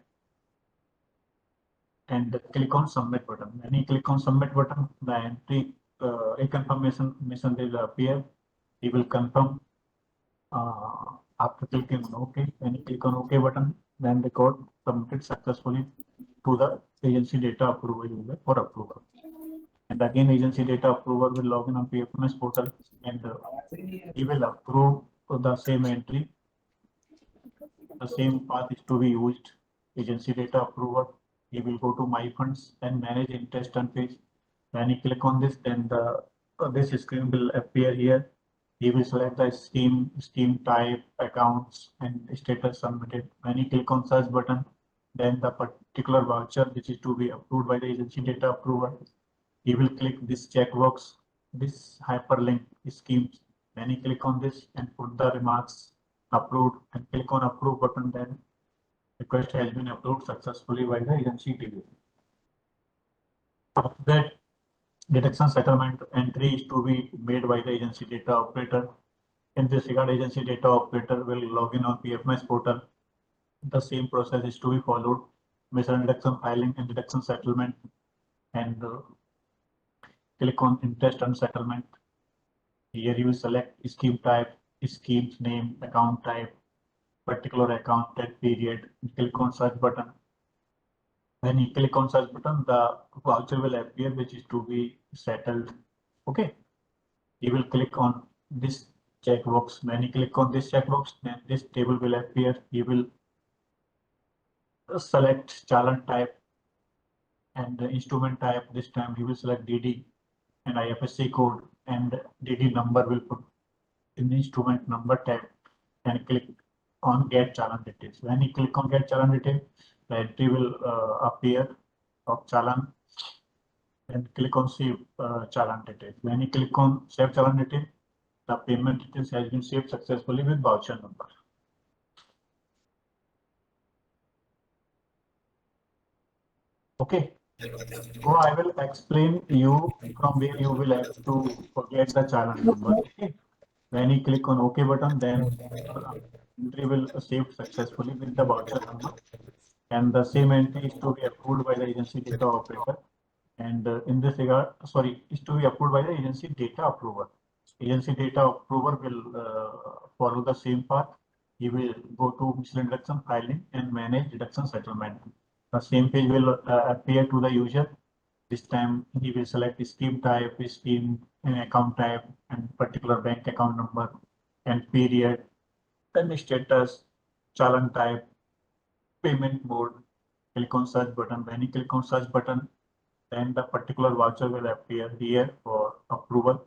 And click on submit button. When he click on submit button, the entry a confirmation will appear. He will confirm after clicking on OK. When you click on OK button, then record submitted successfully to the agency data approval user for approval. And again, agency data approver will log in on PFMS portal and he will approve the same entry. The same path is to be used. Agency data approver. He will go to my funds and manage interest on page. When you click on this, then this screen will appear here. He will select the scheme type, accounts, and status submitted. When you click on search button, then the particular voucher which is to be approved by the agency data approver. He will click this checkbox, this hyperlink schemes. When you click on this and put the remarks approved and click on approve button, then request has been approved successfully by the agency TV. After that, deduction settlement entry is to be made by the agency data operator. In this regard, agency data operator will log in on PFMS portal. The same process is to be followed. Measure deduction filing and deduction settlement, and click on interest and settlement. Here you will select scheme type, scheme's name, account type, particular account, that period. Click on search button. When you click on search button, the voucher will appear which is to be settled. Okay. You will click on this checkbox. When you click on this checkbox, then this table will appear. You will select challan type and the instrument type. This time you will select DD and IFSC code, and DD number will put in the instrument number tab and click on get challan details. When you click on get challan detail, the entry will appear of challan, and click on save challan detail. When you click on save challan detail, the payment details has been saved successfully with voucher number. Okay. So I will explain you from where you will have to get the challan number. Okay. When you click on OK button, then entry will save successfully with the voucher number, and the same entry is to be approved by the agency data operator. And in this regard, sorry, is to be approved by the agency data approver. Agency data approver will follow the same path. He will go to miscellaneous deduction filing and manage deduction settlement. The same page will appear to the user. This time he will select scheme type, scheme and account type, and particular bank account number and period, and status, challan type, payment mode. Click on search button. When you click on search button, then the particular voucher will appear here for approval.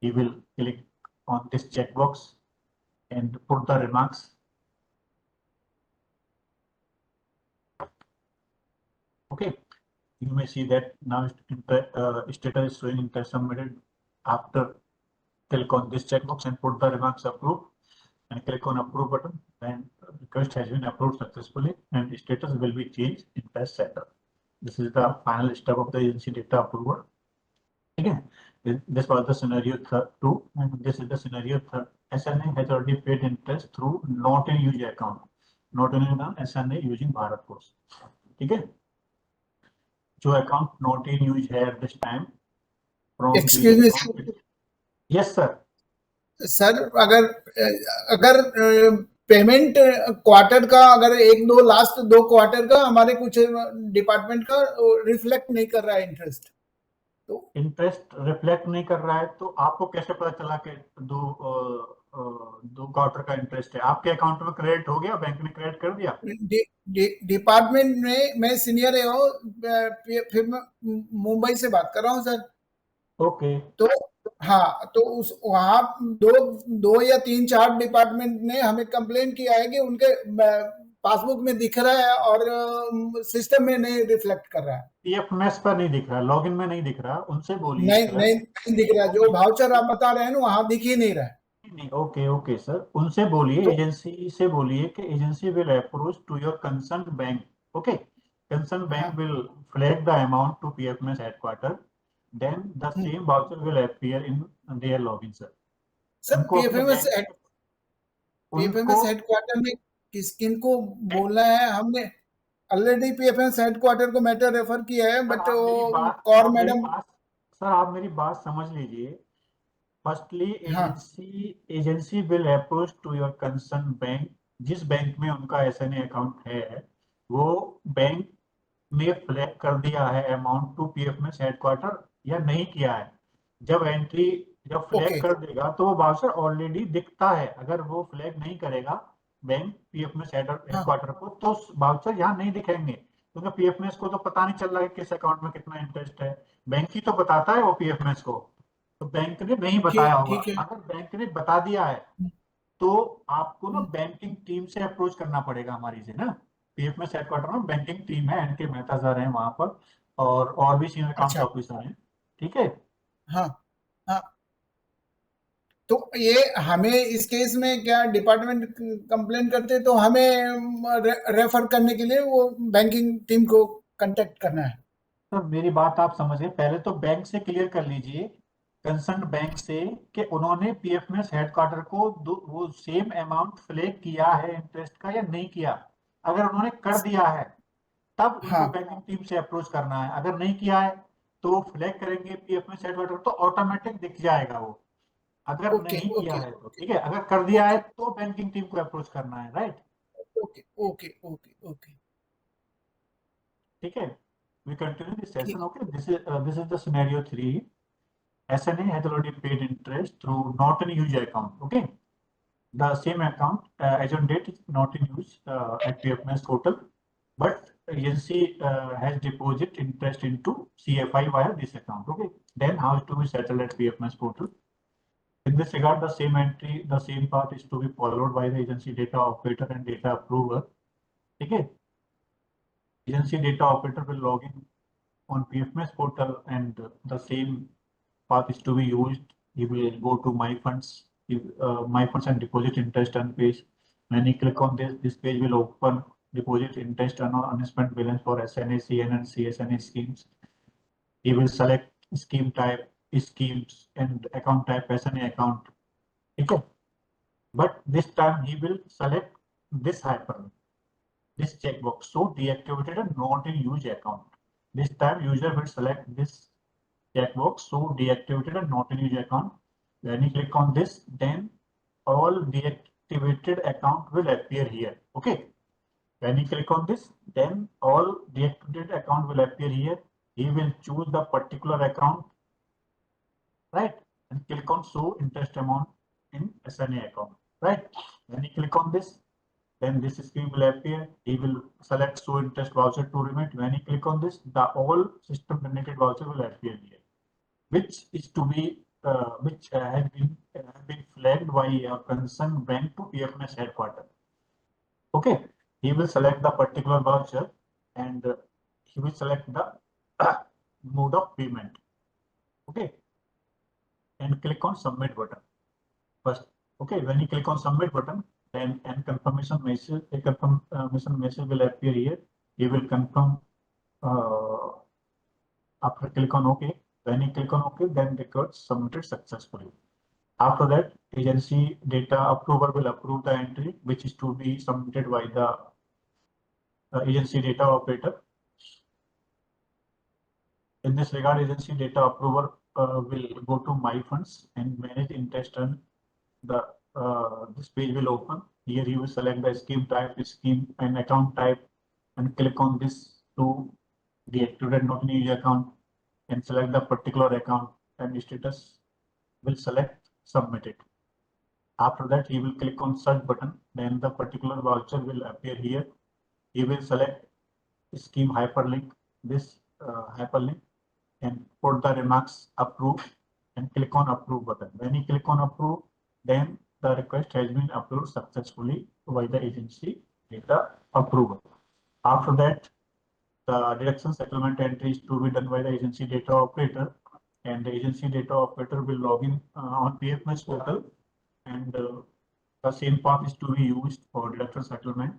He will click on this checkbox and put the remarks. Okay. You may see that now status is showing interest submitted. After click on this checkbox and put the remarks approved and click on approve button, then request has been approved successfully and status will be changed interest settled. This is the final step of the agency data approval. Again, this was the scenario 2, and this is the scenario 3. SNA has already paid interest through not in user account, not in SNA using Bharat Post. Okay. जो account not in use है at this time from excuse me yes sir sir, अगर payment quarter का, अगर एक दो last 2 quarter का हमारे कुछ डिपार्टमेंट का रिफ्लेक्ट नहीं कर रहा है इंटरेस्ट, तो इंटरेस्ट रिफ्लेक्ट नहीं कर रहा है, तो आपको कैसे पता चला कि दो क्वार्टर का इंटरेस्ट है? आपके अकाउंट में क्रेडिट हो गया, बैंक ने क्रेडिट कर दिया? डिपार्टमेंट में मैं सीनियर है हो, फिर मैं मुंबई से बात कर रहा हूँ सर। ओके तो हाँ, तो उस वहाँ दो या 3-4 डिपार्टमेंट ने हमें कंप्लेन किया है कि उनके पासबुक में दिख रहा है और सिस्टम में नहीं रिफ्लेक्ट कर रहा है। पीएफएमएस पर नहीं दिख रहा, लॉगिन में नहीं दिख रहा, उनसे बोलिए नहीं सर। नहीं दिख रहा, जो वाउचर आप बता रहे हैं ना वहाँ दिख ही नहीं रहा है। नहीं, ओके ओके सर, उनसे बोलिए, तो एजेंसी से बोलिए कि agency will approach to your concern bank, okay, concern bank will flag the amount to PFMS headquarter, then the same voucher will appear in their login sir. Sir उनको अपने bank PFMS headquarter में किनको बोलना है? हमने already PFMS headquarter को matter refer किया है, बट कौर मैडम सर आप मेरी बात समझ लीजिए। फर्स्टली हाँ agency will approach to your concern bank, जिस बैंक में उनका एसएनए अकाउंट है वो बैंक में फ्लैग कर दिया है अमाउंट टू पीएफएमएस हेडक्वार्टर या नहीं किया है। जब फ्लैग ओके कर देगा तो वो वाउचर ऑलरेडी दिखता है। अगर वो फ्लैग नहीं करेगा बैंक पीएफएमएस हेडक्वार्टर को, तो वाउचर यहाँ नहीं दिखेंगे, क्योंकि पीएफएमएस को तो पता नहीं चल रहा है किस अकाउंट में कितना इंटरेस्ट है। बैंक ही तो बताता है वो पीएफएमएस को, तो बैंक ने नहीं बताया होगा। ठीक है। अगर बैंक ने बता दिया है तो आपको ना बैंकिंग टीम से अप्रोच करना पड़ेगा हमारी से ना। पीएफएमएस हेडक्वार्टर में बैंकिंग टीम है, एनके मेहता सर हैं वहां पर, और भी सीनियर अकाउंट्स अच्छा ऑफिसर हैं, ठीक है। हाँ हाँ, तो ये हमें इस केस में क्या डिपार्टमेंट कंप्लेन करते तो हमें रेफर करने के लिए वो बैंकिंग टीम को कांटेक्ट करना है? तो मेरी बात आप समझिए, पहले तो बैंक से क्लियर कर लीजिए, कंसर्न बैंक से, कि उन्होंने पीएफएमएस हेडक्वार्टर को वो सेम अमाउंट फ्लैग किया है इंटरेस्ट का या नहीं किया। अगर उन्होंने कर दिया है तब हाँ उनको बैंकिंग टीम से अप्रोच करना है। अगर नहीं किया है तो वो फ्लैग करेंगे पीएफएमएस हेडक्वार्टर, तो ऑटोमेटिक दिख जाएगा वो। अगर ओके नहीं किया ओके है तो ठीक है, अगर कर दिया है ओके तो बैंकिंग टीम को अप्रोच करना है, right? Okay okay okay okay ठीक है, we continue this session. ठीक। Okay, this is the scenario 3. SNA has already paid interest through not in use account. Okay, the same account as on date is not in use at PFMS portal, but agency has deposit interest into CFI via this account. Okay, then how is to be settled at PFMS portal? In this regard, the same entry, the same path is to be followed by the agency data operator and data approver. Okay, agency data operator will log in on PFMS portal, and the same path is to be used. You will go to my funds, my funds and deposit interest and page. When you click on this page will open deposit interest and unspent balance for SNA, CN and CSNA schemes. You will select scheme type, schemes and account type SNA account. Okay, but this time he will select this hyperlink, this checkbox, so deactivated and not in use account. This time user will select this checkbox, so deactivated and not in use account. When you click on this, then all deactivated account will appear here. Okay. When you click on this, then all deactivated account will appear here. He will choose the particular account, right? And click on show interest amount in SNA account, right? When you click on this, then this screen will appear. He will select show interest voucher to remit. When you click on this, the all system generated voucher will appear here, which is to be which has been flagged by a concerned bank to PFMS headquarters. Okay, he will select the particular voucher and he will select the mode of payment. Okay, and click on submit button first. Okay, when you click on submit button, then a confirmation message will appear here. He will confirm after click on OK. When you click on OK, then record submitted successfully. After that, agency data approver will approve the entry, which is to be submitted by the agency data operator. In this regard, agency data approver will go to my funds and manage interest earned. This page will open. Here you will select the scheme type, scheme and account type, and click on this to deactivate not in use account, and select the particular account, and status will select submitted. After that, he will click on search button. Then the particular voucher will appear here. He will select scheme hyperlink, this hyperlink, and put the remarks approve and click on approve button. When you click on approve, then the request has been approved successfully by the agency data approval. After that, the deduction settlement entry is to be done by the agency data operator, and the agency data operator will log in on PFMS portal, and the same path is to be used for deduction settlement,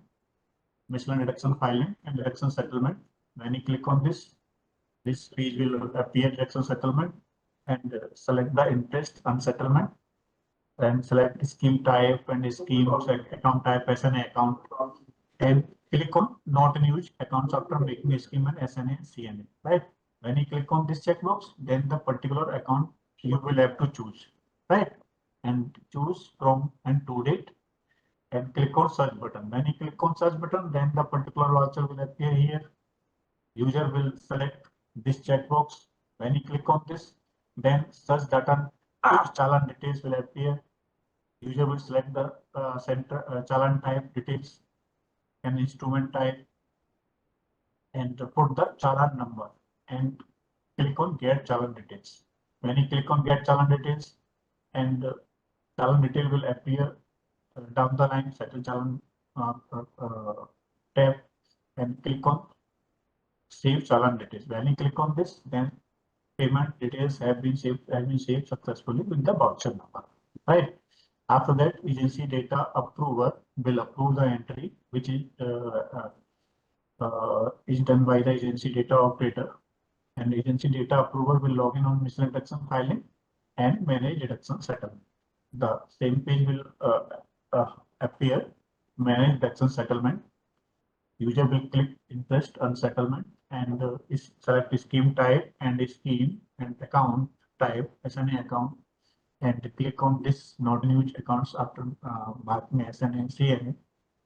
miscellaneous deduction filing, and deduction settlement. When you click on this page will appear deduction settlement, and select the interest on settlement, and select scheme type and scheme account type SNA account, and click on not in use accounts after making a scheme and SNA and CNA. Right? When you click on this checkbox, then the particular account you will have to choose. Right? And choose from and to date, and click on search button. When you click on search button, then the particular voucher will appear here. User will select this checkbox. When you click on this, then search data challan details will appear. User will select the challan type details and instrument type, and put the challan number, and click on get challan details. When you click on get challan details, and challan detail will appear down the line, settle challan tab, and click on save challan details. When you click on this, then payment details have been saved successfully with the voucher number. Right? After that, agency data approver will approve the entry, which is done by the agency data operator, and agency data approver will log in on miscellaneous deduction filing and manage deduction settlement. The same page will appear, manage deduction settlement. User will click interest on settlement, and select scheme type and scheme and account type SNA account, and click on this not in use accounts after marking SNA and CNA,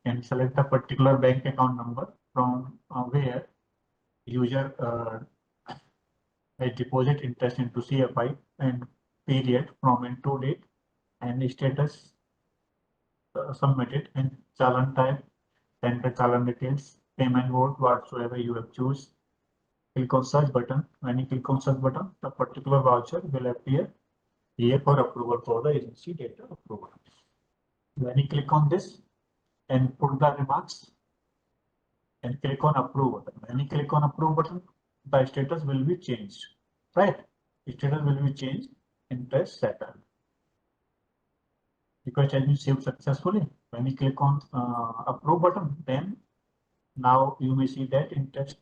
and select the particular bank account number from where user has deposit interest into CFI, and period from and to date, and status submitted, and challan type, and the challan details, payment mode whatsoever you have choose. Click on search button. When you click on search button, the particular voucher will appear here for approval for the agency data approval. When you click on this and put the remarks, and click on approve button. When you click on approve button, the status will be changed. Right? Status will be changed, interest settled. Request has been saved successfully. When you click on approve button, then now you may see that interest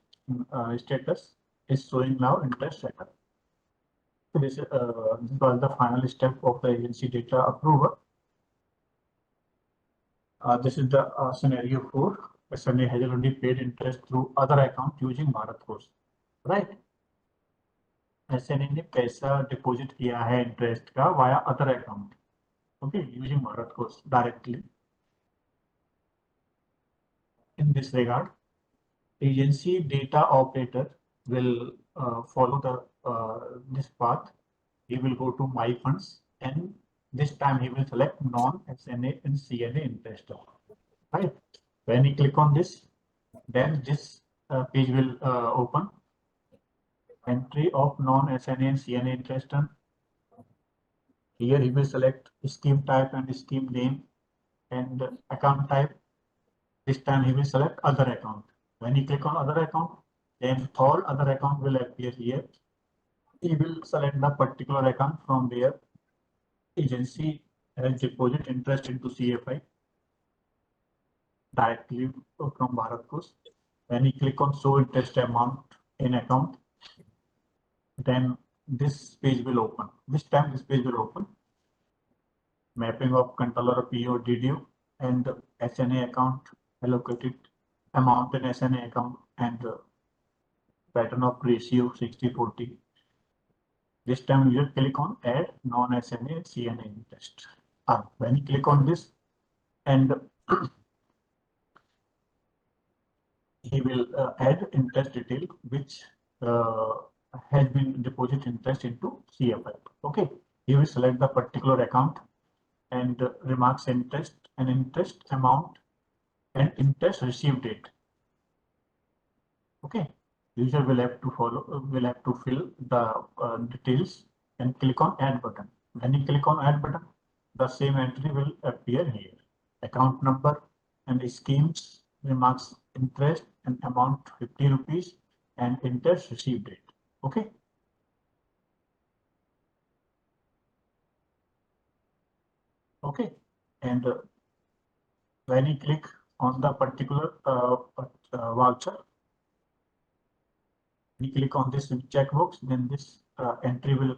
status is showing now interest settled. So this was the final step of the agency data approval. This is the scenario 4. SNA has already paid interest through other account using Bharat Course. Right? SNA ने पैसा deposit किया है interest का via other account, okay, using Bharat course directly. In this regard, agency data operator will follow the this path. He will go to my funds, and this time he will select non-SNA and CNA interest. Right? When you click on this, then this page will open. Entry of non-SNA and CNA interest. Here he will select scheme type and scheme name, and account type. This time he will select other account. When you click on other account, then all other account will appear here. He will select the particular account from where agency has deposit interest into CFI directly from Bharat Course. When you click on show interest amount in account, then this page will open. This time this page will open. Mapping of controller PO DDU and SNA account, allocated amount in SNA account, and pattern of ratio 60/40. This time you click on add non-SNA CNA interest. When you click on this, and he will add interest detail which has been deposit interest into CFL. Okay, he will select the particular account and remarks interest and interest amount and interest received date. Okay, user will have to fill the details and click on add button. When you click on add button, the same entry will appear here. Account number and schemes, remarks interest and amount 50 rupees and interest received date. Okay. Okay, and when you click on the particular voucher, we click on this checkbox, then this entry will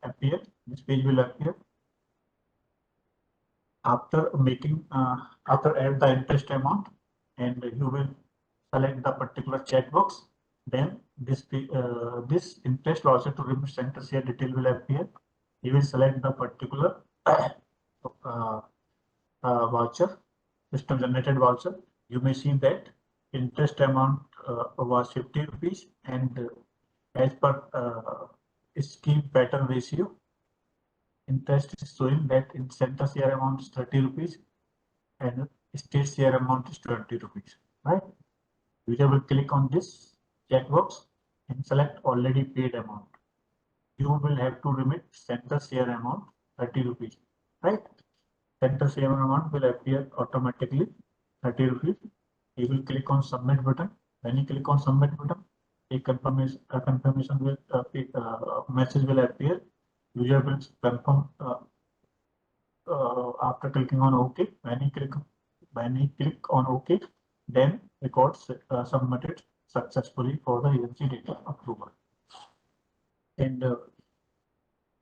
appear. This page will appear. After making after add the interest amount, and you will select the particular checkbox. Then this interest voucher to remit center share detail will appear. You will select the particular voucher, system generated voucher. You may see that interest amount was 50 rupees, and as per scheme pattern ratio, interest is showing that in center share amount is 30 rupees and state share amount is 20 rupees, right? User will click on this checkbox and select already paid amount. You will have to remit center share amount 30 rupees, right? Center share amount will appear automatically 30 rupees. You will click on submit button. When you click on submit button, a confirmation will message will appear. User will confirm after clicking on OK. When you click on OK, then records submitted successfully for the agency data approval. And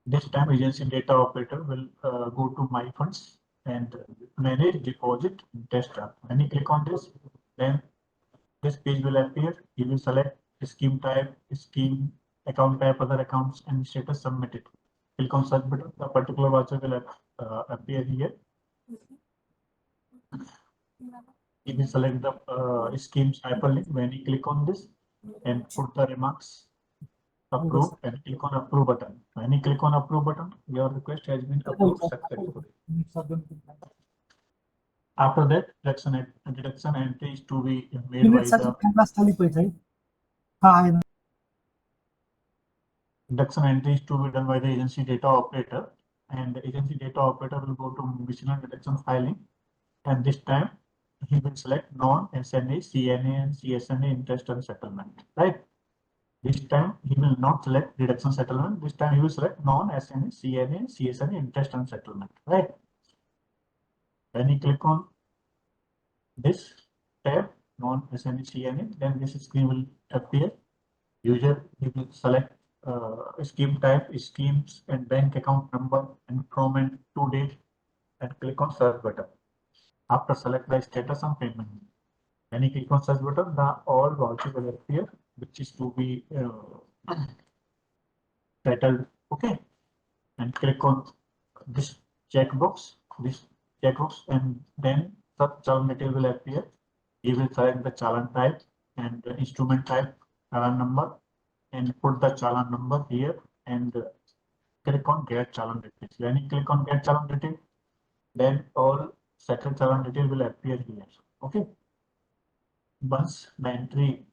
this time agency data operator will go to my funds and manage deposit interest. When you click on this, then this page will appear. You will select scheme type, scheme account type, other accounts, and status submitted. Click on search button. The particular voucher will appear here. You will select the scheme's hyperlink. When you click on this and put the remarks approve and click on approve button. When you click on approve button, your request has been approved successfully. After that, deduction entry is to be made by the deduction entry is to be done by the agency data operator, and the agency data operator will go to miscellaneous deduction filing, and this time he will select non-SNA, CNA, and CSNA interest and settlement. Right. This time he will not select deduction settlement. This time he will select non-SNA, CNA, CSNA interest and settlement. Right. When you click on this tab, non-SNA, CNA, then this screen will appear. User will select scheme type, schemes, and bank account number, and from and to date, and click on search button. After select the status on payment. When you click on search button, the all voucher will appear, which is to be settled. Okay, and click on this checkbox, and then the challan detail will appear. You will select the challan type and the instrument type, challan number, and put the challan number here, and click on get challan details. When you click on get challan detail, then all settled challan detail will appear here. Okay. Once the entry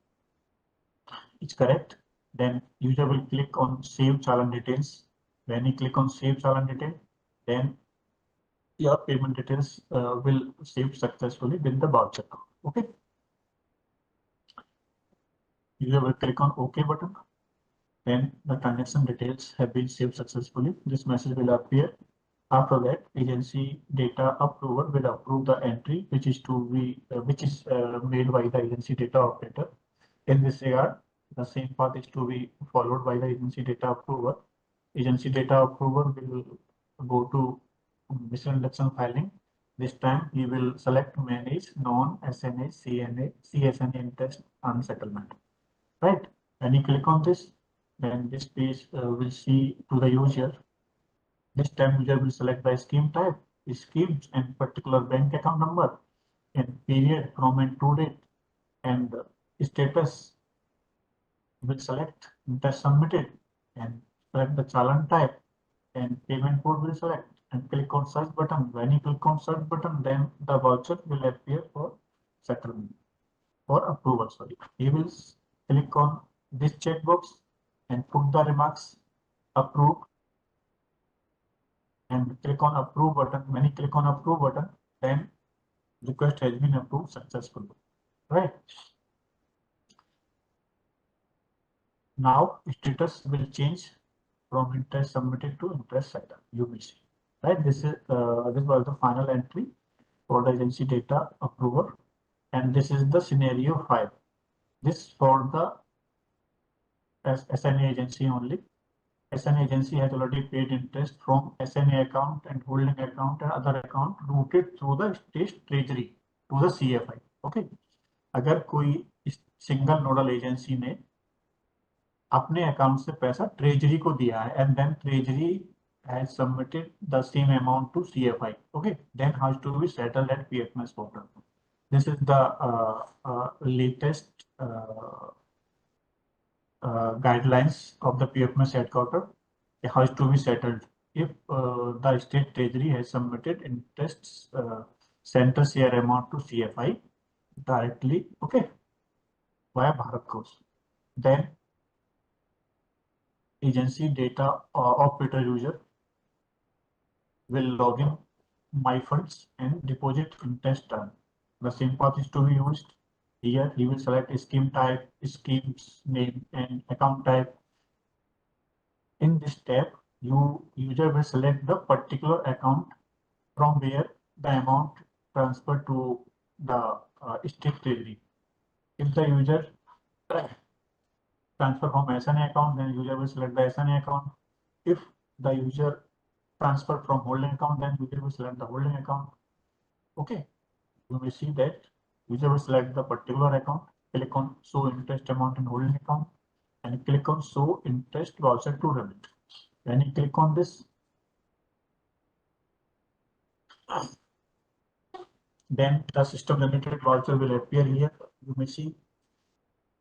is correct, then user will click on save challan details. When you click on save challan detail, then your payment details will save successfully with the voucher. Okay. User will click on OK button. Then the transaction details have been saved successfully. This message will appear. After that, agency data approver will approve the entry, which is made by the agency data operator. In this regard, the same path is to be followed by the agency data approver. Agency data approver will go to miscellaneous deduction filing. This time, he will select manage non-SNA, CNA, CSNA interest on settlement. Right. When you click on this, then this page will see to the user. This time user will select the scheme type, schemes and particular bank account number, and period from and to date, and status will select interest submitted, and select the challan type, and payment code will select, and click on search button. When you click on search button, then the voucher will appear for settlement or approval. Sorry, he will click on this checkbox and put the remarks approve, and click on approve button. When you click on approve button, then request has been approved successfully. Right now, status will change from interest submitted to interest settled. You will see. Right, this was the final entry for the agency data approval, and this is the scenario 5. This for the SNA agency only. SNA agency has already paid interest from SNA account and holding account and other account routed through the state treasury to the CFI. Okay, अगर कोई single nodal agency ने अपने account से पैसा treasury को दिया है and then treasury has submitted the same amount to CFI, okay, then has to be settled at PFMS portal. This is the latest guidelines of the PFMS headquarter. It has to be settled if the state treasury has submitted interest center share amount to CFI directly, okay, via Bharat Coast. Then agency data operator user will log in my funds and deposit interest term. The same path is to be used. Here he will select scheme type, scheme's name and account type. In this tab, user will select the particular account from where the amount transferred to the state treasury. If the user transfer from SNA account, then user will select the SNA account. If the user transfer from holding account, then user will select the holding account. Okay, you will see that user will select the particular account, click on show interest amount in holding account, and click on show interest voucher to remit. When you click on this, then the system generated voucher will appear here. You may see,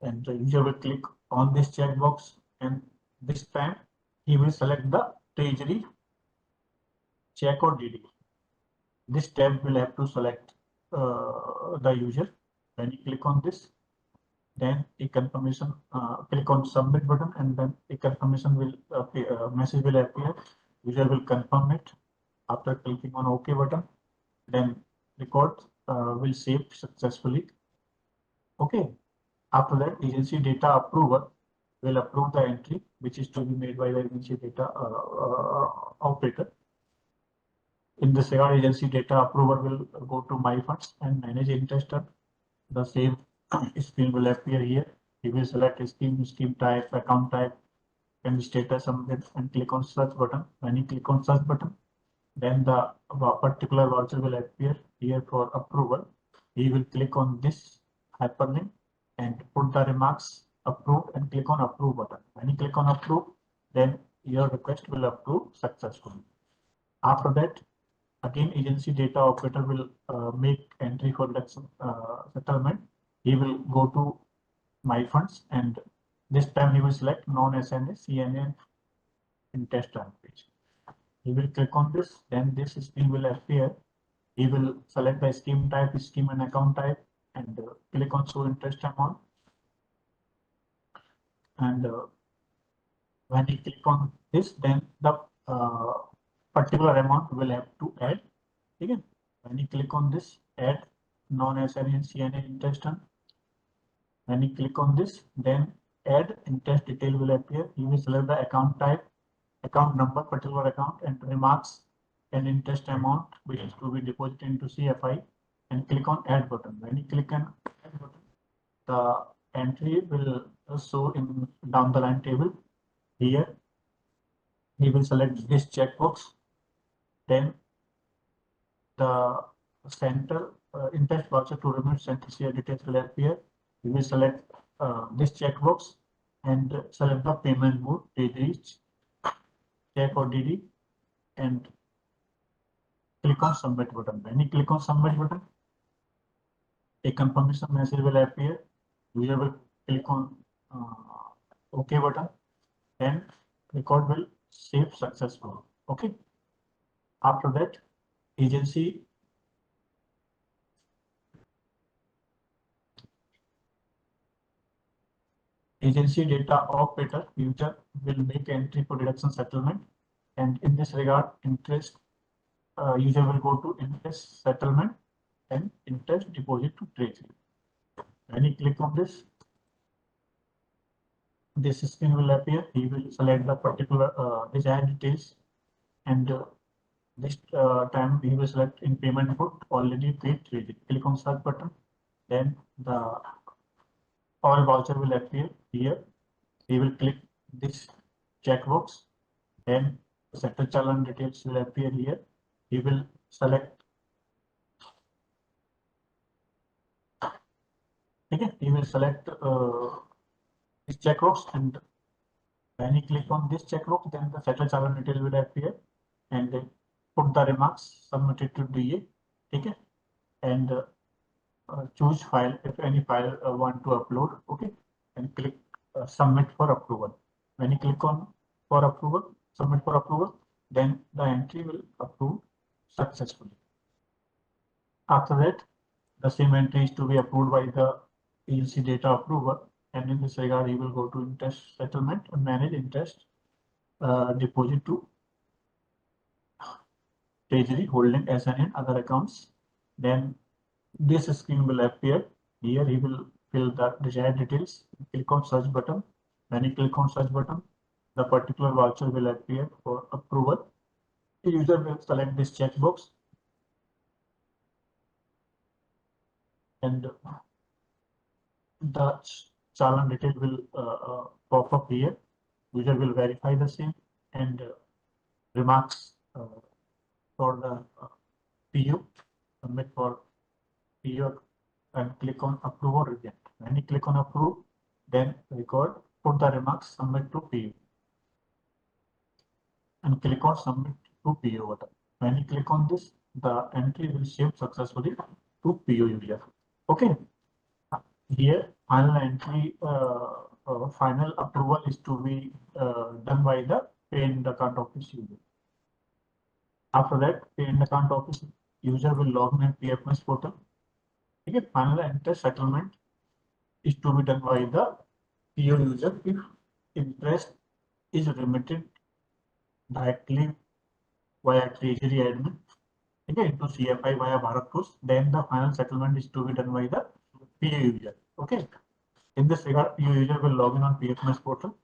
and the user will click on this checkbox, and this time he will select the treasury, check or DD. This tab will have to select the user. When you click on this, then a confirmation, click on submit button, and then a confirmation will appear, message will appear. User will confirm it after clicking on OK button. Then record will save successfully. Okay. After that, agency data approver will approve the entry, which is to be made by the agency data operator. In this regard, agency data approver will go to my funds and manage interest term. The same screen will appear here. He will select scheme type, account type, and status and click on search button. When you click on search button, then the particular voucher will appear here for approval. He will click on this hyperlink and put the remarks approved and click on approve button. When you click on approve, then your request will approve successfully. After that, again agency data operator will make entry for that settlement. He will go to my funds, and this time he will select non-SNA, CNA interest term page. He will click on this, then this screen will appear. He will select the scheme type, scheme and account type, and click on show interest amount. And when you click on this, then the particular amount will have to add. Again, when you click on this, add non-SNA and CNA interest term. When you click on this, then add interest detail will appear. You will select the account type, account number, particular account, and remarks and interest amount which is to be deposited into CFI, and click on add button. When you click on add button, the entry will show in down the line table. Here he will select this checkbox, then the center interest voucher to remit center share details will appear. You will select this checkbox, and select the payment mode, reach, check or DD, and click on submit button. When you click on submit button, a confirmation message will appear. User will click on OK button, then record will save successful. Okay. After that, agency data operator user will make entry for deduction settlement, and in this regard, interest user will go to interest settlement and interest deposit to treasury. When you click on this screen will appear. He will select the particular desired details, and this time he will select in payment mode already paid treasury. Click on search button, then the all voucher will appear here. He will click this checkbox, then settle challan details will appear here. He will select. Okay, he will select this checkbox, and when you click on this checkbox, then the settle challan detail will appear, and then put the remarks submitted to DA. Okay, and choose file if any file want to upload. Okay, and click submit for approval. When you click on for approval, submit for approval, then the entry will approve successfully. After that, the same entry is to be approved by the agency data approver, and in this regard, he will go to interest settlement and manage interest deposit to treasury holding SN and other accounts. Then this screen will appear. Here he will fill the desired details. Click on search button. When you click on search button, the particular voucher will appear for approval. The user will select this checkbox, and the challan detail will pop up here. User will verify the same, and remarks for the PO, submit for PO, and click on approve or reject. When you click on approve, then record, put the remarks, submit to PO, and click on submit to PO button. When you click on this, the entry will save successfully to PO user. Okay. Here, final entry, final approval is to be done by the pay in the account office user. After that, pay in the account office user will log in PFMS portal. Okay, final enter settlement is to be done by the PO user if interest is remitted directly via treasury admin, okay, into CFI via Bharat Post. Then the final settlement is to be done by the PO user. Okay. In this regard, PO user will log in on PFMS portal,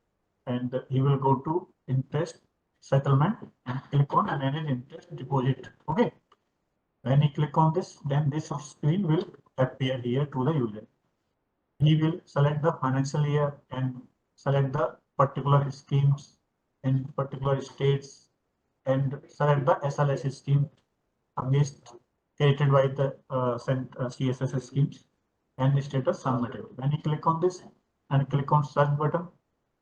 and he will go to interest settlement and click on manage interest deposit. Okay. When he click on this, then this screen will appear here to the user. He will select the financial year and select the particular schemes in particular states, and select the SLS scheme against created by the CSS schemes, and status submitted. When you click on this and click on search button,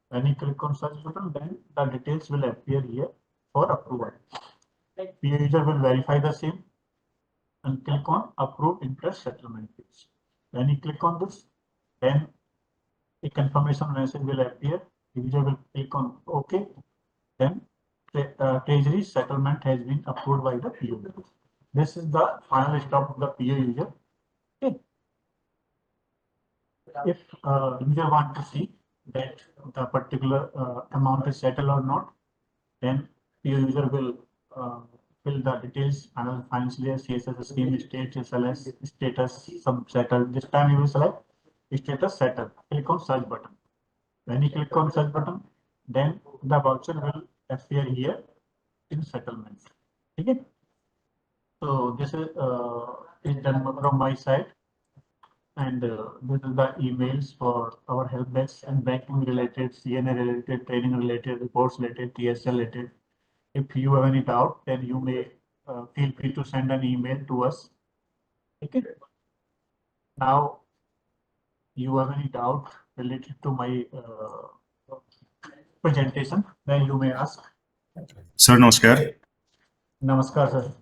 when you click on search button, then the details will appear here for approval. PO user will verify the same and click on approve interest settlement page. When you click on this, then a confirmation message will appear. The user will click on OK. Then treasury settlement has been approved by the PO user. This is the final stop of the PO user. Okay. If user want to see that the particular amount is settled or not, then PO user will fill the details, financial year, CSS scheme, state, SLS, status, some settled. This time you will select status settled. Click on search button. When you click on search button, then the voucher will appear here in settlement. Okay. So this is done from my side, and this is the emails for our help desk and banking related, CNA related, training related, reports related, TSL related. If you have any doubt, then you may feel free to send an email to us. Okay. Now, you have any doubt related to my presentation, then you may ask. Sir, namaskar. Namaskar, sir.